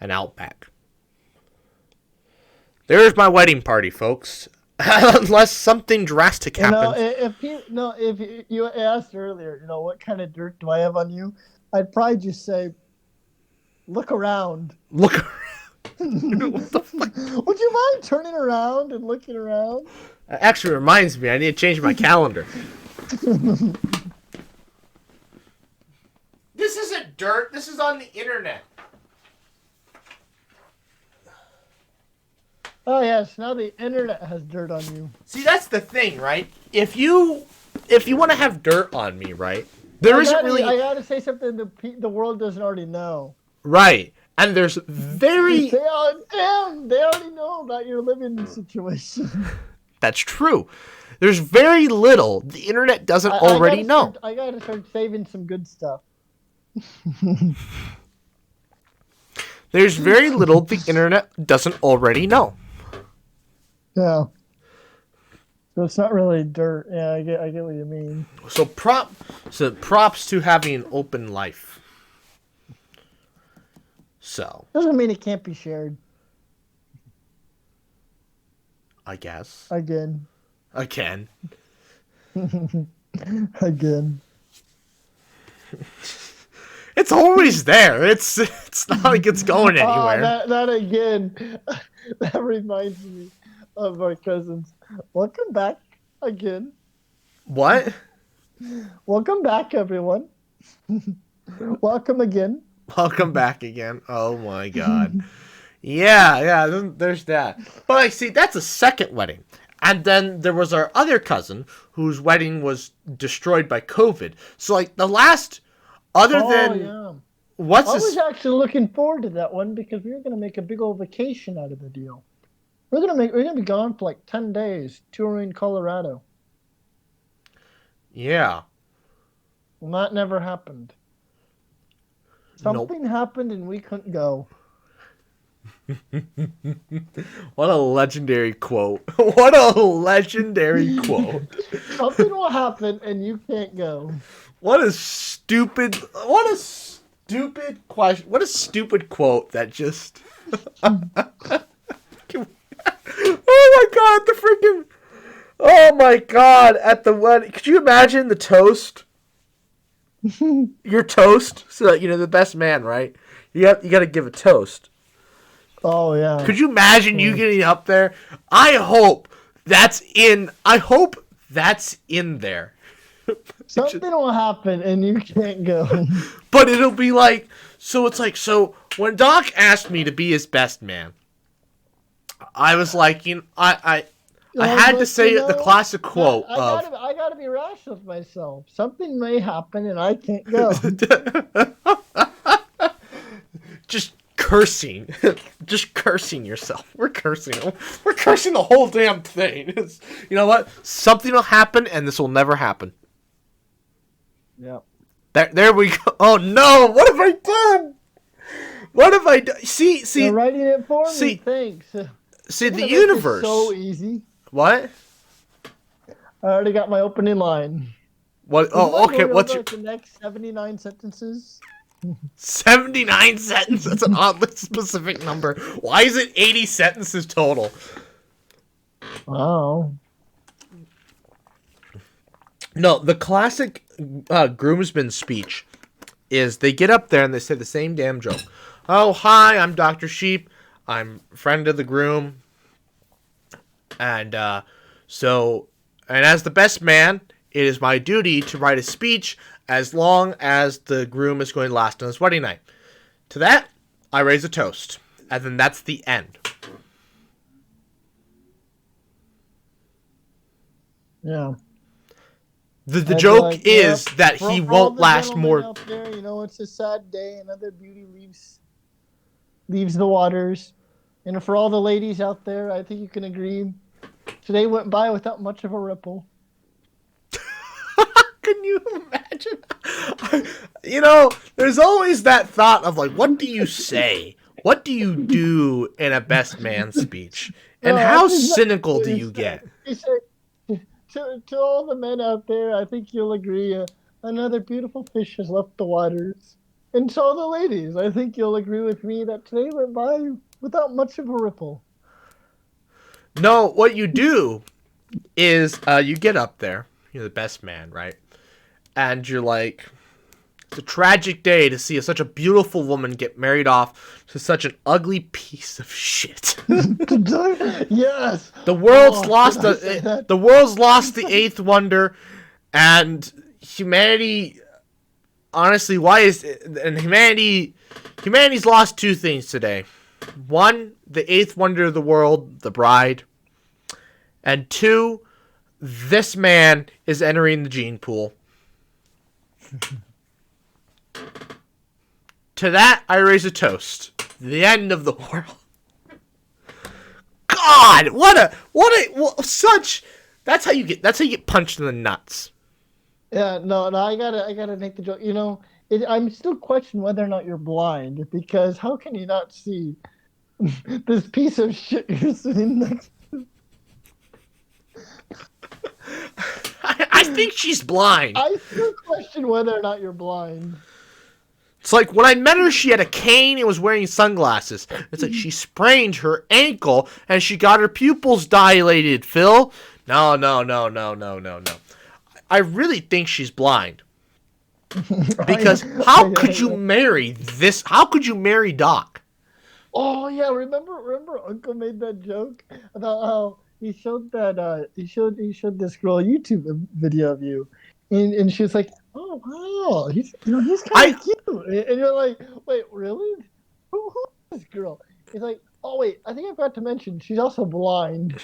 and Outback. There's my wedding party, folks. Unless something drastic happens. If you asked earlier, what kind of dirt do I have on you? I'd probably just say, look around. Look around. What the fuck? Would you mind turning around and looking around? Actually reminds me, I need to change my calendar. This isn't dirt. This is on the internet. Oh yes, now the internet has dirt on you. See, that's the thing, right? If you want to have dirt on me, right? I gotta say something the world doesn't already know. Right, and there's very. They already know about your living situation. That's true. There's very little the internet doesn't already know. I gotta start saving some good stuff. There's very little the internet doesn't already know. Yeah. So it's not really dirt. Yeah, I get what you mean. So props to having an open life. So doesn't mean it can't be shared. I guess. Again. Again. It's always there. It's not like it's going anywhere. That again. That reminds me of our cousins. Welcome back again. What? Welcome back, everyone. Welcome again. Welcome back again. Oh my god. Yeah, there's that. But I see, that's a second wedding. And then there was our other cousin whose wedding was destroyed by COVID. So like the last, other than Yeah. what's I was this? actually looking forward to that one because we were going to make a big old vacation out of the deal. We're gonna be gone for like 10 days touring Colorado. Yeah. And that never happened. Nope. Something happened and we couldn't go. What a legendary quote. What a legendary quote. Something will happen and you can't go. What a stupid question. What a stupid quote that just Oh my god, the freaking Oh my god, at the wedding. Could you imagine the toast? Your toast, so that the best man, right? You got to give a toast. Oh yeah. Could you imagine you getting up there? I hope that's in there. Something will happen and you can't go. But it'll be like, so when Doc asked me to be his best man, I was like, I had to say the classic quote of I gotta be rational with myself. Something may happen and I can't go. just cursing. Just cursing yourself. We're cursing. We're cursing the whole damn thing. You know what? Something will happen and this will never happen. Yeah. There we go. Oh no! What have I done? What have I done? See. You're writing it for me. Thanks. See the universe. So easy. What? I already got my opening line. What? Oh, okay. What's your the next 79 sentences? 79 sentences. That's an oddly specific number. Why is it 80 sentences total? Oh. No, the classic groomsman speech is they get up there and they say the same damn joke. Oh, hi, I'm Dr. Sheep. I'm friend of the groom. And and as the best man, it is my duty to write a speech as long as the groom is going to last on his wedding night. To that, I raise a toast. And then that's the end. Yeah. The joke is that he won't last more. Out there, it's a sad day. Another beauty leaves the waters. And for all the ladies out there, I think you can agree, today went by without much of a ripple. Can you imagine? There's always that thought of like, what do you say? What do you do in a best man speech? And how cynical do you get? To all the men out there, I think you'll agree, another beautiful fish has left the waters. And to all the ladies, I think you'll agree with me that today went by without much of a ripple. No, what you do is you get up there, you're the best man, right? And you're like, it's a tragic day to see such a beautiful woman get married off to such an ugly piece of shit. Yes. The world's lost the eighth wonder, and humanity. Honestly, humanity's lost two things today. One, the eighth wonder of the world, the bride, and two, this man is entering the gene pool. To that, I raise a toast. The end of the world. God, that's how you get punched in the nuts. Yeah, no, I gotta make the joke. I'm still questioning whether or not you're blind, because how can you not see this piece of shit you're sitting next to? I think she's blind. I still question whether or not you're blind. It's like when I met her, she had a cane and was wearing sunglasses. It's like she sprained her ankle and she got her pupils dilated, Phil. No. I really think she's blind. Because how could you marry this? How could you marry Doc? Oh yeah, remember Uncle made that joke about how he showed this girl a YouTube video of you, and she was like, "Oh wow, he's kind of cute," and you're like, "Wait, really? Who is this girl?" He's like, "Oh wait, I think I forgot to mention she's also blind."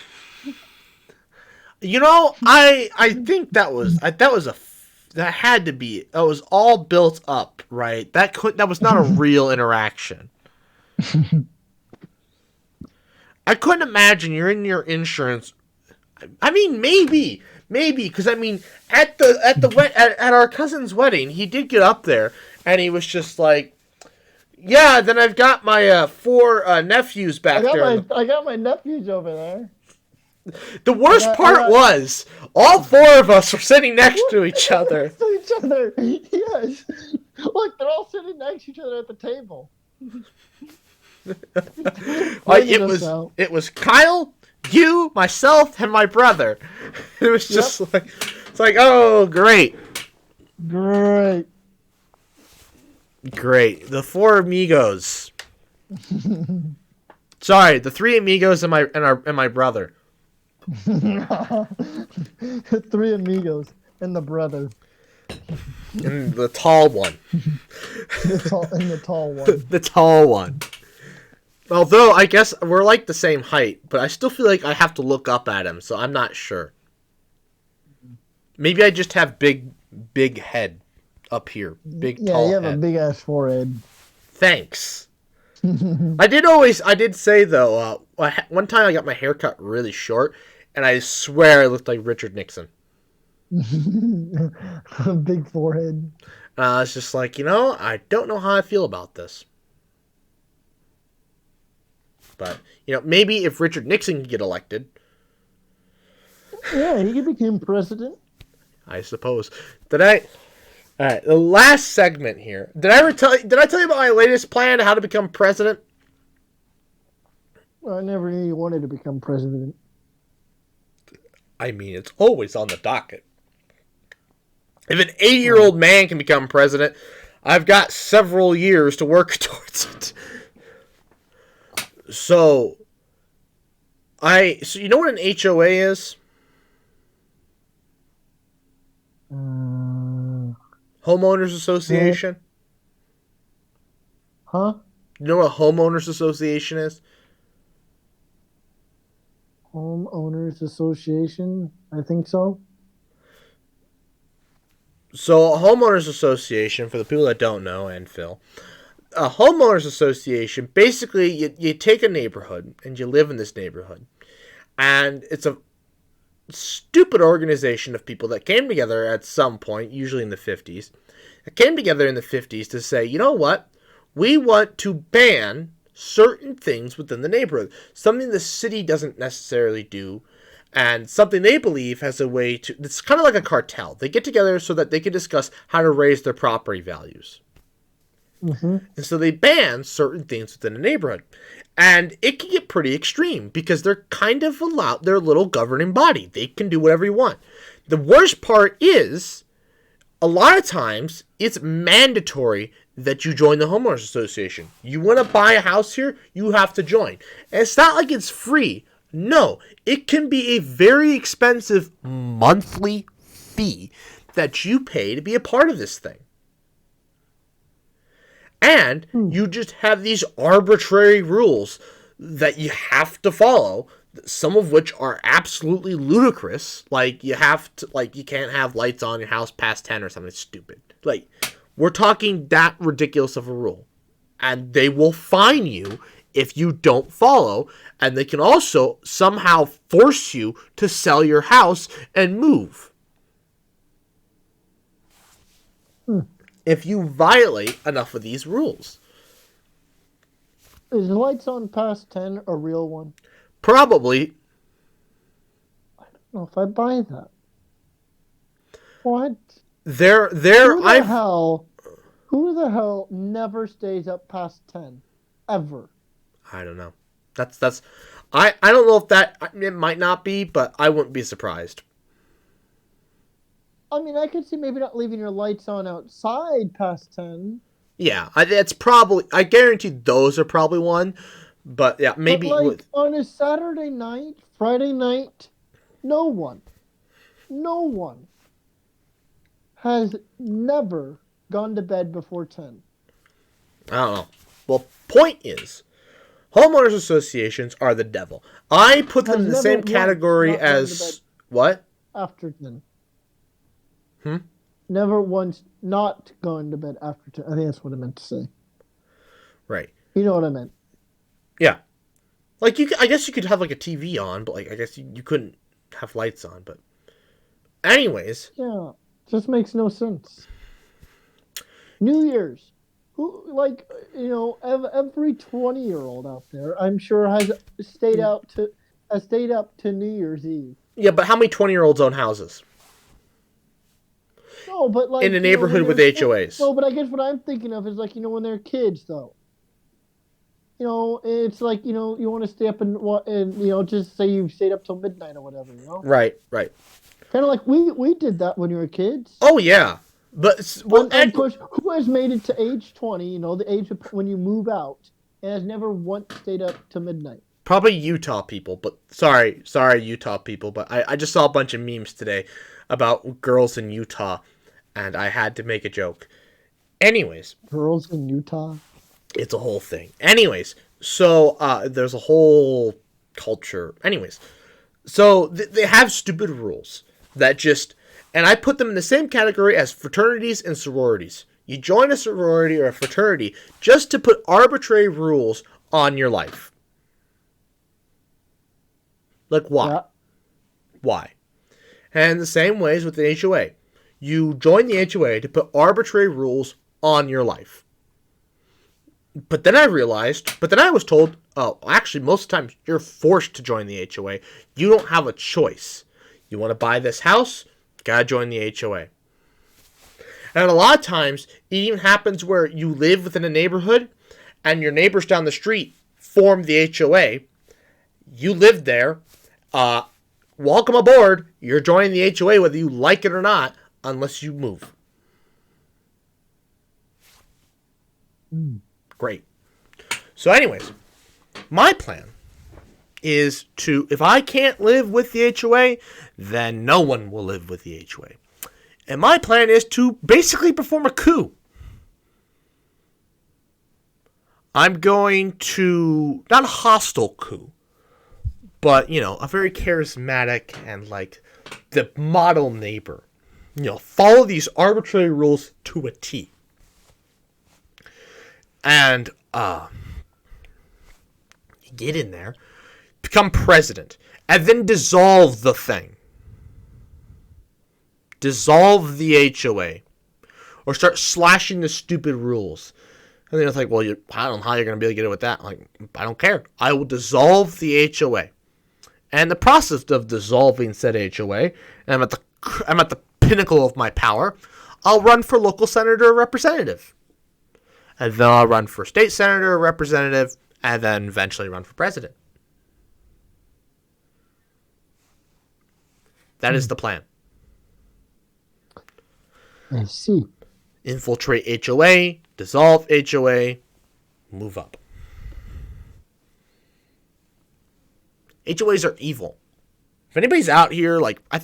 I think that was that had to be, that was all built up, right? That was not a real interaction. I couldn't imagine you're in your insurance. I mean, maybe, because I mean, at our cousin's wedding, he did get up there and he was just like, "Yeah, then I've got my 4 nephews back there." I got my nephews over there. The worst part was all 4 of us were sitting next to each other. Next to each other, yes. Look, they're all sitting next to each other at the table. It was Kyle, you, myself, and my brother. It was just like, it's like, oh, great. Great. The 4 amigos. Sorry, the 3 amigos and my brother. 3 amigos and the brother. And the tall one. the tall one. The tall one. Although, I guess we're like the same height, but I still feel like I have to look up at him, so I'm not sure. Maybe I just have big head up here. Tall you have head. a big-ass forehead. Thanks. I did say, though, one time I got my hair cut really short, and I swear I looked like Richard Nixon. Big forehead. I was just like, I don't know how I feel about this. But, maybe if Richard Nixon could get elected. Yeah, he could become president. I suppose. Alright, the last segment here. Did I tell you about my latest plan how to become president? Well, I never knew you wanted to become president. I mean, it's always on the docket. If an 80-year-old man can become president, I've got several years to work towards it. So you know what an HOA is? Homeowners Association? Huh? You know what a homeowners association is? Homeowners Association? I think so. So a homeowners association, for the people that don't know, and Phil, a homeowners association, basically you take a neighborhood and you live in this neighborhood. And it's a stupid organization of people that came together at some point, usually in the 50s. That came together in the 50s to say, you know what? We want to ban certain things within the neighborhood. Something the city doesn't necessarily do. And something they believe has a way to... It's kind of like a cartel. They get together so that they can discuss how to raise their property values. Mm-hmm. And so they ban certain things within a neighborhood. And it can get pretty extreme because they're kind of allowed... They're a little governing body. They can do whatever you want. The worst part is, a lot of times, it's mandatory that you join the homeowners association. You want to buy a house here? You have to join. And it's not like it's free. No, it can be a very expensive monthly fee that you pay to be a part of this thing. And you just have these arbitrary rules that you have to follow, some of which are absolutely ludicrous. Like you can't have lights on your house past 10 or something stupid. Like, we're talking that ridiculous of a rule. And they will fine you if you don't follow, and they can also somehow force you to sell your house and move. If you violate enough of these rules. Is lights on past 10 a real one? Probably. I don't know if I buy that. What? Who the hell never stays up past 10? Ever. I don't know. I don't know if it might not be, but I wouldn't be surprised. I mean, I could see maybe not leaving your lights on outside past 10. Yeah, it's probably, I guarantee those are probably one, but yeah, maybe. But on a Saturday night, Friday night, no one has never gone to bed before 10. I don't know. Well, point is, homeowners associations are the devil. I put them in the same category as... What? after 10. Hmm? Never once not going to bed after 10. I think that's what I meant to say. Right. You know what I meant. Yeah. Like, I guess you could have, like, a TV on, but, like, I guess you couldn't have lights on, but... Anyways. Yeah. Just makes no sense. New Year's. Who, like, every 20-year-old out there, I'm sure has stayed up to New Year's Eve. Yeah, but how many 20-year-olds own houses? No, but like, In a neighborhood when with they're kids. HOAs. No, but I guess what I'm thinking of is like, when they're kids though. It's like, you want to stay up and just say you've stayed up till midnight or whatever, Right, right. Kind of like we did that when we were kids. Oh, yeah. But, well, And of course, who has made it to age 20, the age of when you move out, and has never once stayed up to midnight? probably Utah people, but sorry, Utah people, but I just saw a bunch of memes today about girls in Utah, and I had to make a joke. Anyways. Girls in Utah? It's a whole thing. Anyways, so there's a whole culture. Anyways, so they have stupid rules that just... And I put them in the same category as fraternities and sororities. You join a sorority or a fraternity just to put arbitrary rules on your life. Like, why? Yeah. Why? And the same ways with the HOA. You join the HOA to put arbitrary rules on your life. But then I was told, oh, actually, most of the time, you're forced to join the HOA. You don't have a choice. You want to buy this house? Gotta join the HOA. And a lot of times, it even happens where you live within a neighborhood, and your neighbors down the street form the HOA. You live there. Welcome aboard. You're joining the HOA whether you like it or not, unless you move. Great. So anyways, my plan is to, if I can't live with the HOA, then no one will live with the HOA. And my plan is to basically perform a coup. I'm going to, not a hostile coup, but, a very charismatic and, like, the model neighbor. Follow these arbitrary rules to a T. And, get in there, become president, and then dissolve the thing. Dissolve the HOA. Or start slashing the stupid rules. And then it's like, well, I don't know how you're going to be able to get it with that. Like, I don't care. I will dissolve the HOA. And the process of dissolving said HOA, and I'm at the pinnacle of my power, I'll run for local senator or representative. And then I'll run for state senator or representative, and then eventually run for president. That is the plan. I see. Infiltrate HOA, dissolve HOA, move up. HOAs are evil. If anybody's out here, like, I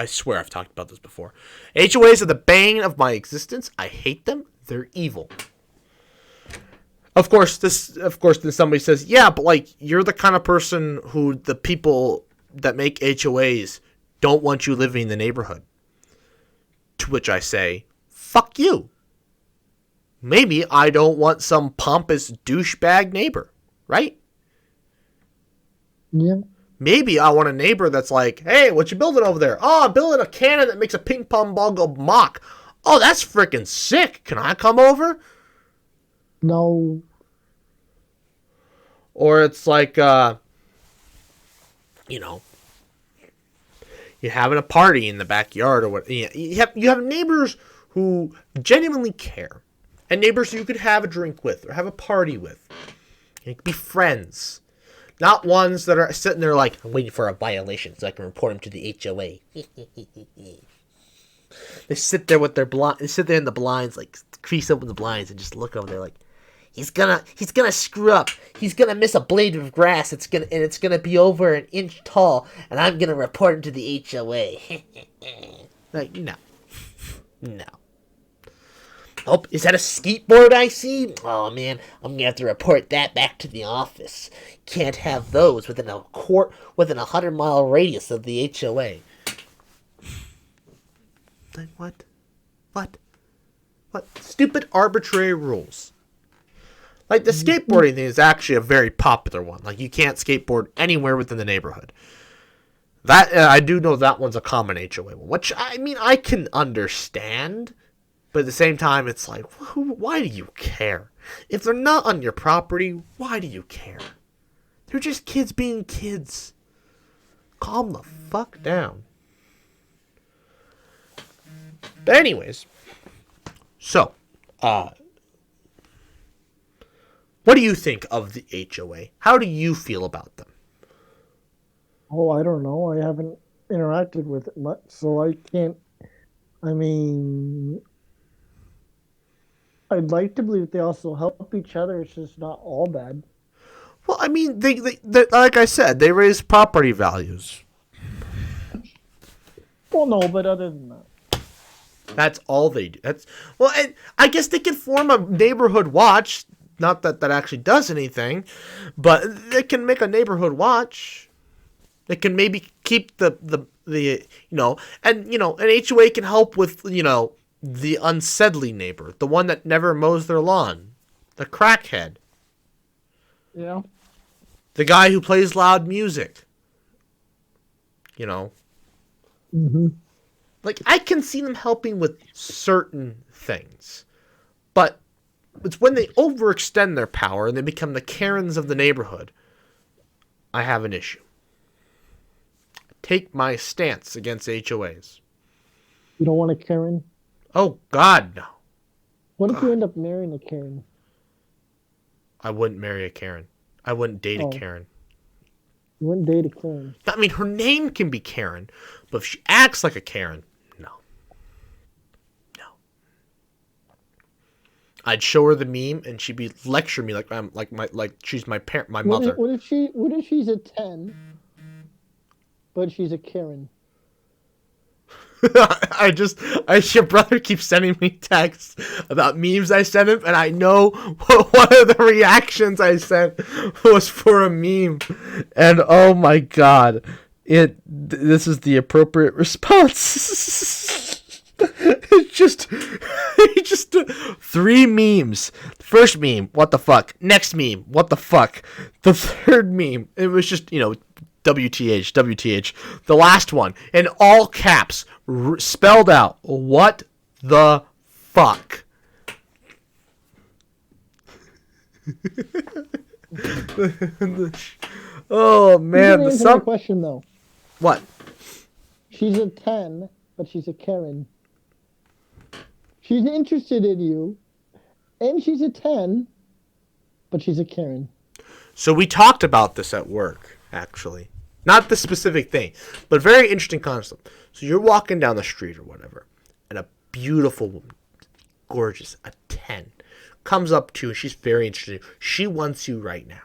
swear I've talked about this before. HOAs are the bane of my existence. I hate them. They're evil. Of course, then somebody says, yeah, but, like, you're the kind of person who the people that make HOAs don't want you living in the neighborhood. To which I say, fuck you. Maybe I don't want some pompous douchebag neighbor, right? Yeah. Maybe I want a neighbor that's like, hey, what you building over there? Oh, I'm building a cannon that makes a ping pong ball go Mach. Oh, that's freaking sick. Can I come over? No. Or it's like, you're having a party in the backyard or what. You have neighbors who genuinely care. And neighbors you could have a drink with or have a party with. You could be friends. Not ones that are sitting there like, I'm waiting for a violation so I can report him to the HOA. They sit there with their they sit there in the blinds, like crease open the blinds and just look over there like, he's gonna screw up. He's gonna miss a blade of grass. It's gonna be over an inch tall, and I'm gonna report him to the HOA. Like, no. Oh, is that a skateboard I see? Oh man, I'm gonna have to report that back to the office. Can't have those within within 100-mile radius of the HOA. Like what? What? What? Stupid arbitrary rules. Like the skateboarding thing is actually a very popular one. Like you can't skateboard anywhere within the neighborhood. That I do know that one's a common HOA one, which I mean I can understand. But at the same time, it's like, why do you care? If they're not on your property, why do you care? They're just kids being kids. Calm the fuck down. But anyways, so, what do you think of the HOA? How do you feel about them? Oh, I don't know. I haven't interacted with it much, so I can't. I mean, I'd like to believe they also help each other. It's just not all bad. Well, I mean, they like I said, they raise property values. Well, no, but other than that, that's all they do. And I guess they can form a neighborhood watch. Not that that actually does anything, but they can make a neighborhood watch. They can maybe keep the and an HOA can help with the unsettly neighbor, the one that never mows their lawn, the crackhead. Yeah. The guy who plays loud music. Mm-hmm. Like, I can see them helping with certain things. But it's when they overextend their power and they become the Karens of the neighborhood, I have an issue. Take my stance against HOAs. You don't want a Karen? Oh, God, no. What if you end up marrying a Karen? I wouldn't marry a Karen. I wouldn't date a Karen. You wouldn't date a Karen? I mean, her name can be Karen, but if she acts like a Karen, no. No. I'd show her the meme, and she'd be lecturing me like she's my parent, my mother. What if she's a 10, but she's a Karen? Your brother keeps sending me texts about memes I sent him, and I know one of the reactions I sent was for a meme, and oh my god, this is the appropriate response. It's just 3 memes. First meme, what the fuck? Next meme, what the fuck? The third meme, it was just WTH, WTH. The last one, in all caps, spelled out, what the fuck? Oh, man. The question, though. What? She's a 10, but she's a Karen. She's interested in you, and she's a 10, but she's a Karen. So we talked about this at work, actually. Not the specific thing, but very interesting concept. So you're walking down the street or whatever, and a beautiful woman, gorgeous, a 10, comes up to you, and she's very interested. She wants you right now.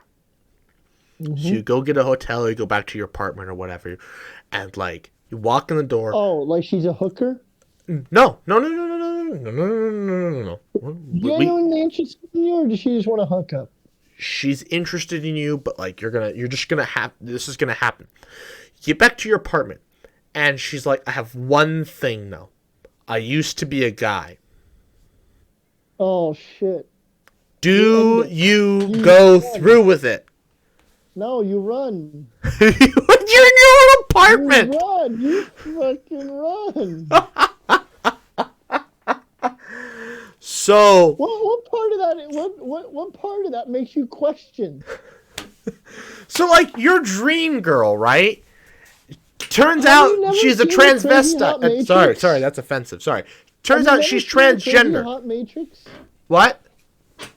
Mm-hmm. So you go get a hotel, or you go back to your apartment or whatever, and you walk in the door. Oh, like she's a hooker? No. Genuinely interested in you, or does she just want to hook up? She's interested in you, but this is gonna happen. You get back to your apartment, and she's like, I have one thing though. I used to be a guy. Oh shit. Do you go through with it? No, you run. You're in your own apartment. You run. You fucking run. So what part of that? What part of that makes you question? So your dream girl, right? Turns out she's a transvestite. Sorry, that's offensive. Sorry. Turns out she's transgender. Hot Matrix? What?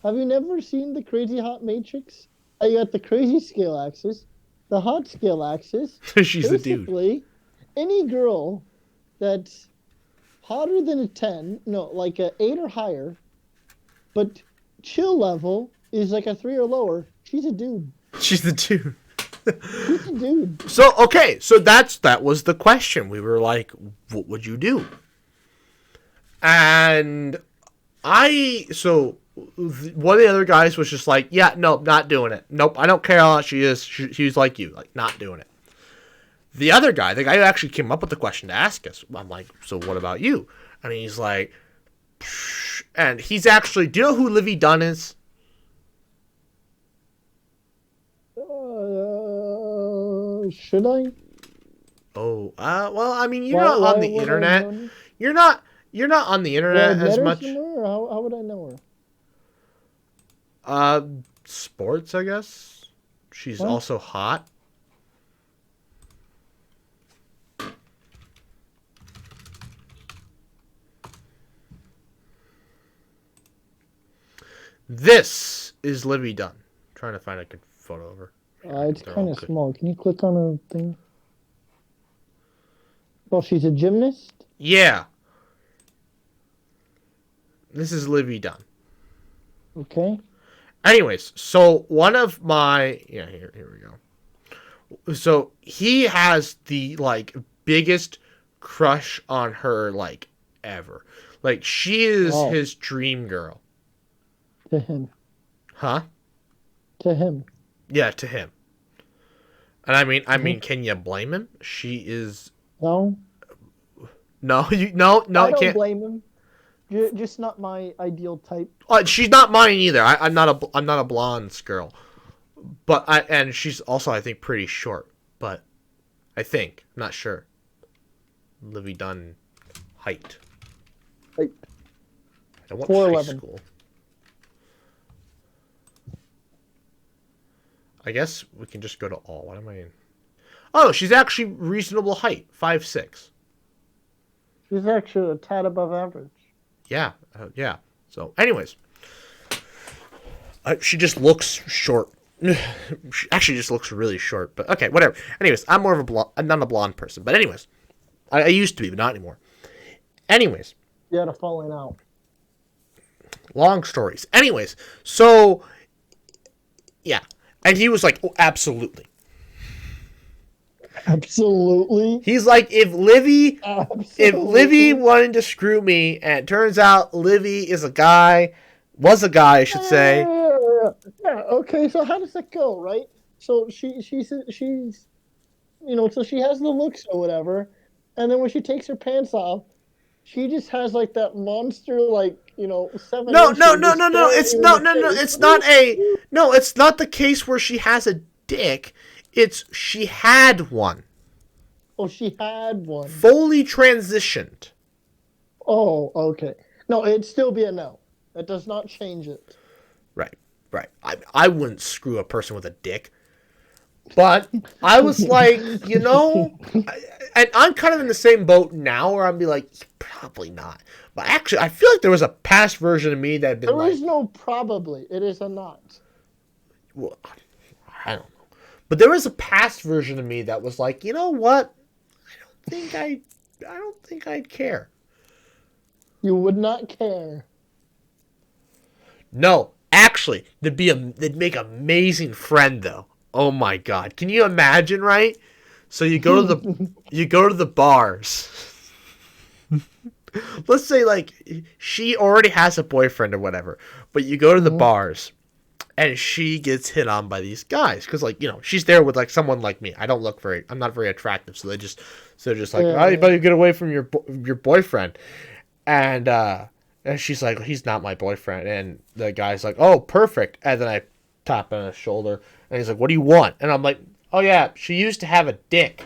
Have you never seen the Crazy Hot Matrix? You got the crazy scale axis, the hot scale axis. She's a dude. Any girl that's hotter than a 10, like a 8 or higher, but chill level is like a 3 or lower, she's a dude. She's the dude. She's a dude. So, okay, so that was the question. We were like, what would you do? And So one of the other guys was just like, yeah, nope, not doing it. Nope, I don't care how hot she is. She's like you, like not doing it. The other guy, the guy who actually came up with the question to ask us, I'm like, so what about you? And he's like, psh, and he's actually, do you know who Livy Dunn is? Should I? Oh, well, I mean, you're Why? not on Why the would I internet. know? You're not. You're not on the Well, I internet met as her much. somewhere, or how would I know her? Sports, I guess. She's What? also hot. This is Livy Dunn. I'm trying to find a good photo of her. It's They're kind all of good. small. Can you click on her thing? Oh, she's a gymnast? Yeah. This is Livy Dunn. Okay. Anyways, so one of my here we go. So he has the like biggest crush on her like ever. Like she is Oh, his dream girl. to him. Huh? To him. Yeah, to him. And I mean, can you blame him? She is No? no, no, I don't can't. blame him. Just not my ideal type. She's not mine either. I'm not a blonde girl, but and she's also I think pretty short. But I think I'm not sure. Livy Dunn height. Like, I went to high 4'11". school. I guess we can just go to all. What am I in? Oh, she's actually reasonable height, 5'6". She's actually a tad above average. Yeah, yeah. So, anyways, she just looks short. She actually just looks really short. But okay, whatever. Anyways, I'm more of a blonde. I'm not a blonde person. But anyways, I used to be, but not anymore. Anyways, You had a falling out. long stories. Anyways, so yeah, and he was like, "Oh, absolutely." Absolutely. He's like, if Livy Absolutely. wanted to screw me, and it turns out Livy is a guy, was a guy, I should say. Yeah. Okay. So how does that go, right? So she's so she has the looks or whatever, and then when she takes her pants off, she just has like that monster 7 No, inches no, no, just no, no. staring It's you in no, the no, no. face. It's not a no. It's not the case where she has a dick. It's she had one Oh, she had one. fully transitioned. Oh, okay. No, it'd still be a no. That does not change it. Right, right. I wouldn't screw a person with a dick. But I was like, and I'm kind of in the same boat now where I'd be like, probably not. But actually, I feel like there was a past version of me that had been There like, is no probably. It is a not. well, I don't know. But there was a past version of me that was like, you know what? I don't think I'd care. You would not care. No, actually, they'd make an amazing friend though. Oh my god. Can you imagine, right? So you go to the bars. Let's say like she already has a boyfriend or whatever, but you go to the bars and she gets hit on by these guys cuz like, she's there with like someone like me. I'm not very attractive, so they're just like, "Oh, you better get away from your boyfriend." And she's like, "He's not my boyfriend." And the guy's like, "Oh, perfect." And then I tap on his shoulder and he's like, "What do you want?" And I'm like, "Oh yeah, she used to have a dick."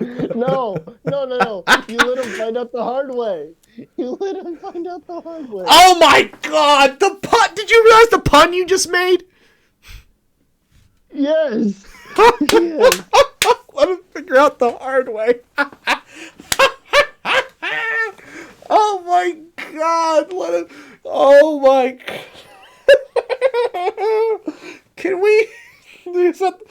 No, no, no, no. You let him find out the hard way. You let him find out the hard way. Oh my god, the pun! Did you realize the pun you just made? Yes. Yes. Let him figure out the hard way. Oh my god, let him. Oh my god. Can we do something?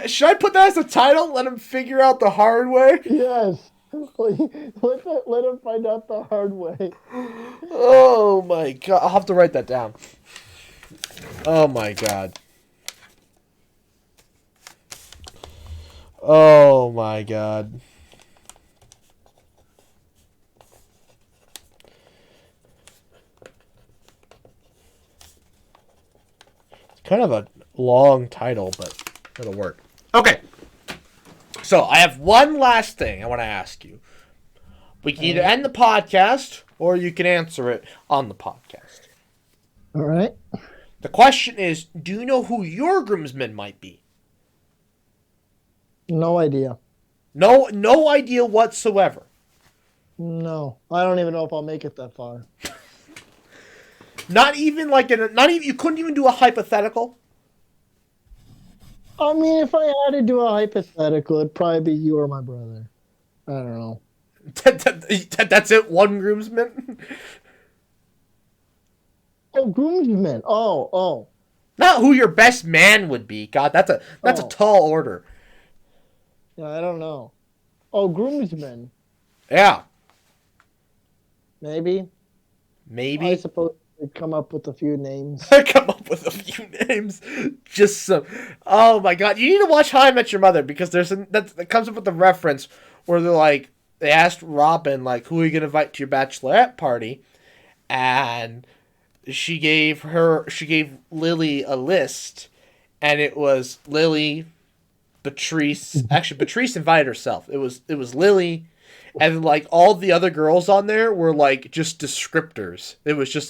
Should I put that as a title? Let him figure out the hard way? Yes. Let him find out the hard way. Oh my god. I'll have to write that down. Oh my god. Oh my god. kind of a long title, but it'll work. Okay. So I have one last thing I want to ask you. We can either end the podcast or you can answer it on the podcast. All right. The question is, do you know who your groomsmen might be? No idea. No idea whatsoever. No, I don't even know if I'll make it that far. Not even you couldn't even do a hypothetical. I mean, if I had to do a hypothetical, it'd probably be you or my brother. I don't know. That's it. One groomsman. Oh, groomsmen. Oh. Not who your best man would be. God, that's a tall order. Yeah, I don't know. Oh, groomsmen. Yeah. Maybe. I suppose we'd come up with a few names. Come up with a few names. Just some. Oh my God! You need to watch How I Met Your Mother because that comes up with the reference where they asked Robin who are you gonna invite to your bachelorette party, and she gave Lily a list, and it was Lily, Patrice. Actually, Patrice invited herself. It was Lily. And all the other girls on there were just descriptors. It was just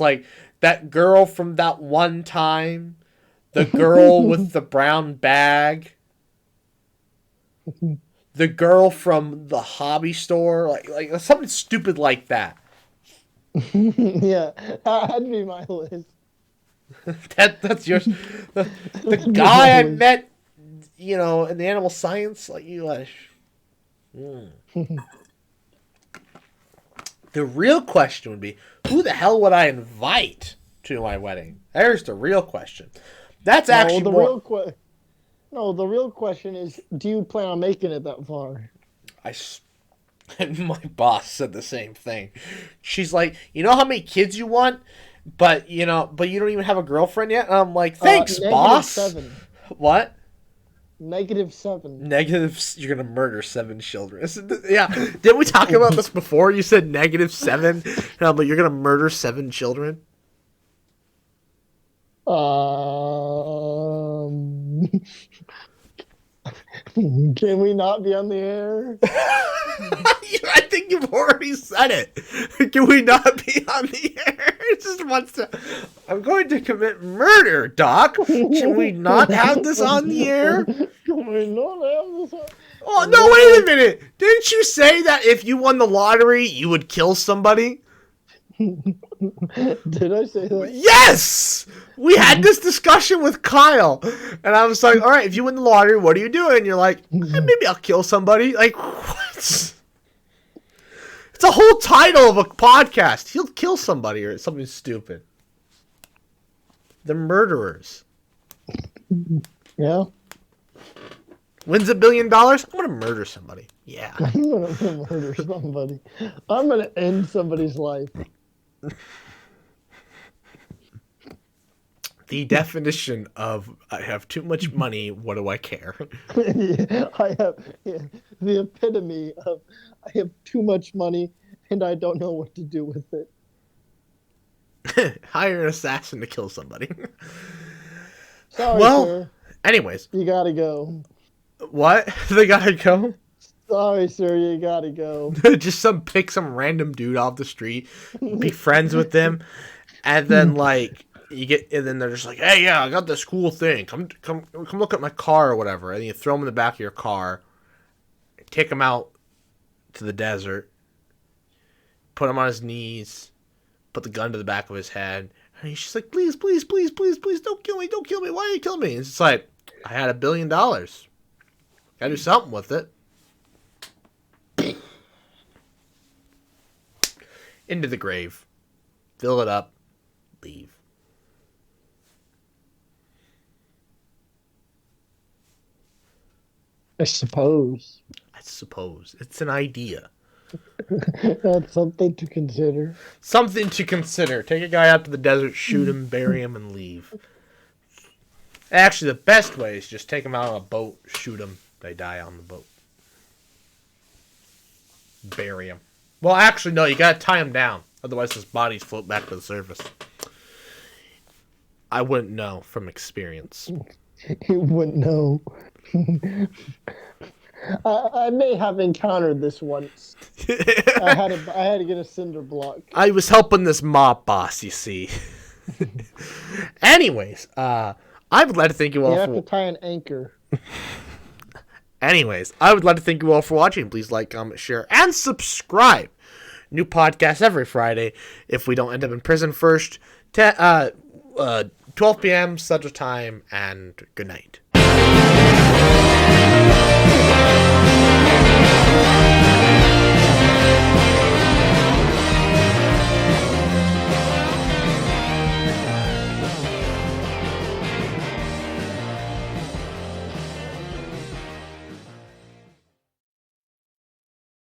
that girl from that one time, the girl with the brown bag, the girl from the hobby store, like something stupid like that. Yeah, that'd be my list. That's yours. The guy I met, in the animal science, The real question would be, who the hell would I invite to my wedding? There's the real question. That's actually the real question is, do you plan on making it that far? My boss said the same thing. She's like, you know how many kids you want, but you don't even have a girlfriend yet? And I'm like, thanks, boss. -7. What? -7. You're gonna murder 7 children. Yeah, didn't we talk about this before? You said -7, and I'm like, you're gonna murder 7 children. Can we not be on the air? I think you've already said it. Can we not be on the air? It just wants to. I'm going to commit murder, Doc. Can we not have this on the air? Can we not have this on? Oh, no, wait a minute. Didn't you say that if you won the lottery, you would kill somebody? Did I say that? Yes! We had this discussion with Kyle. And I was like, all right, if you win the lottery, what are you doing? And you're like, maybe I'll kill somebody. Like, what? It's a whole title of a podcast. He'll kill somebody or something stupid. The murderers. Yeah. Wins $1 billion? I'm going to murder somebody. Yeah. I'm going to murder somebody. I'm going to end somebody's life. The definition of I have too much money, what do I care? I have the epitome of I have too much money and I don't know what to do with it. Hire an assassin to kill somebody. Sorry, sir. Anyways. You gotta go. What? They gotta go? Sorry, sir, you gotta go. Just pick some random dude off the street, be friends with them, and then and then they're just like, hey, yeah, I got this cool thing. Come look at my car or whatever. And you throw him in the back of your car, take him out to the desert, put him on his knees, put the gun to the back of his head, and he's just like, please, please, please, please, please, don't kill me, don't kill me. Why are you killing me? And it's just like, I had $1 billion. Gotta do something with it. Into the grave. Fill it up. Leave. I suppose. It's an idea. That's something to consider. Something to consider. Take a guy out to the desert, shoot him, bury him, and leave. Actually, the best way is just take him out on a boat, shoot him, they die on the boat. Bury him. Well, actually, no, you gotta tie him down. Otherwise, his bodies float back to the surface. I wouldn't know from experience. You wouldn't know. I may have encountered this once. I had to get a cinder block. I was helping this mob boss, you see. Anyways, I would like to thank you all You have to tie an anchor. Anyways, I would like to thank you all for watching. Please like, comment, share, and subscribe. New podcast every Friday if we don't end up in prison first. 12 p.m. Central Time, and good night.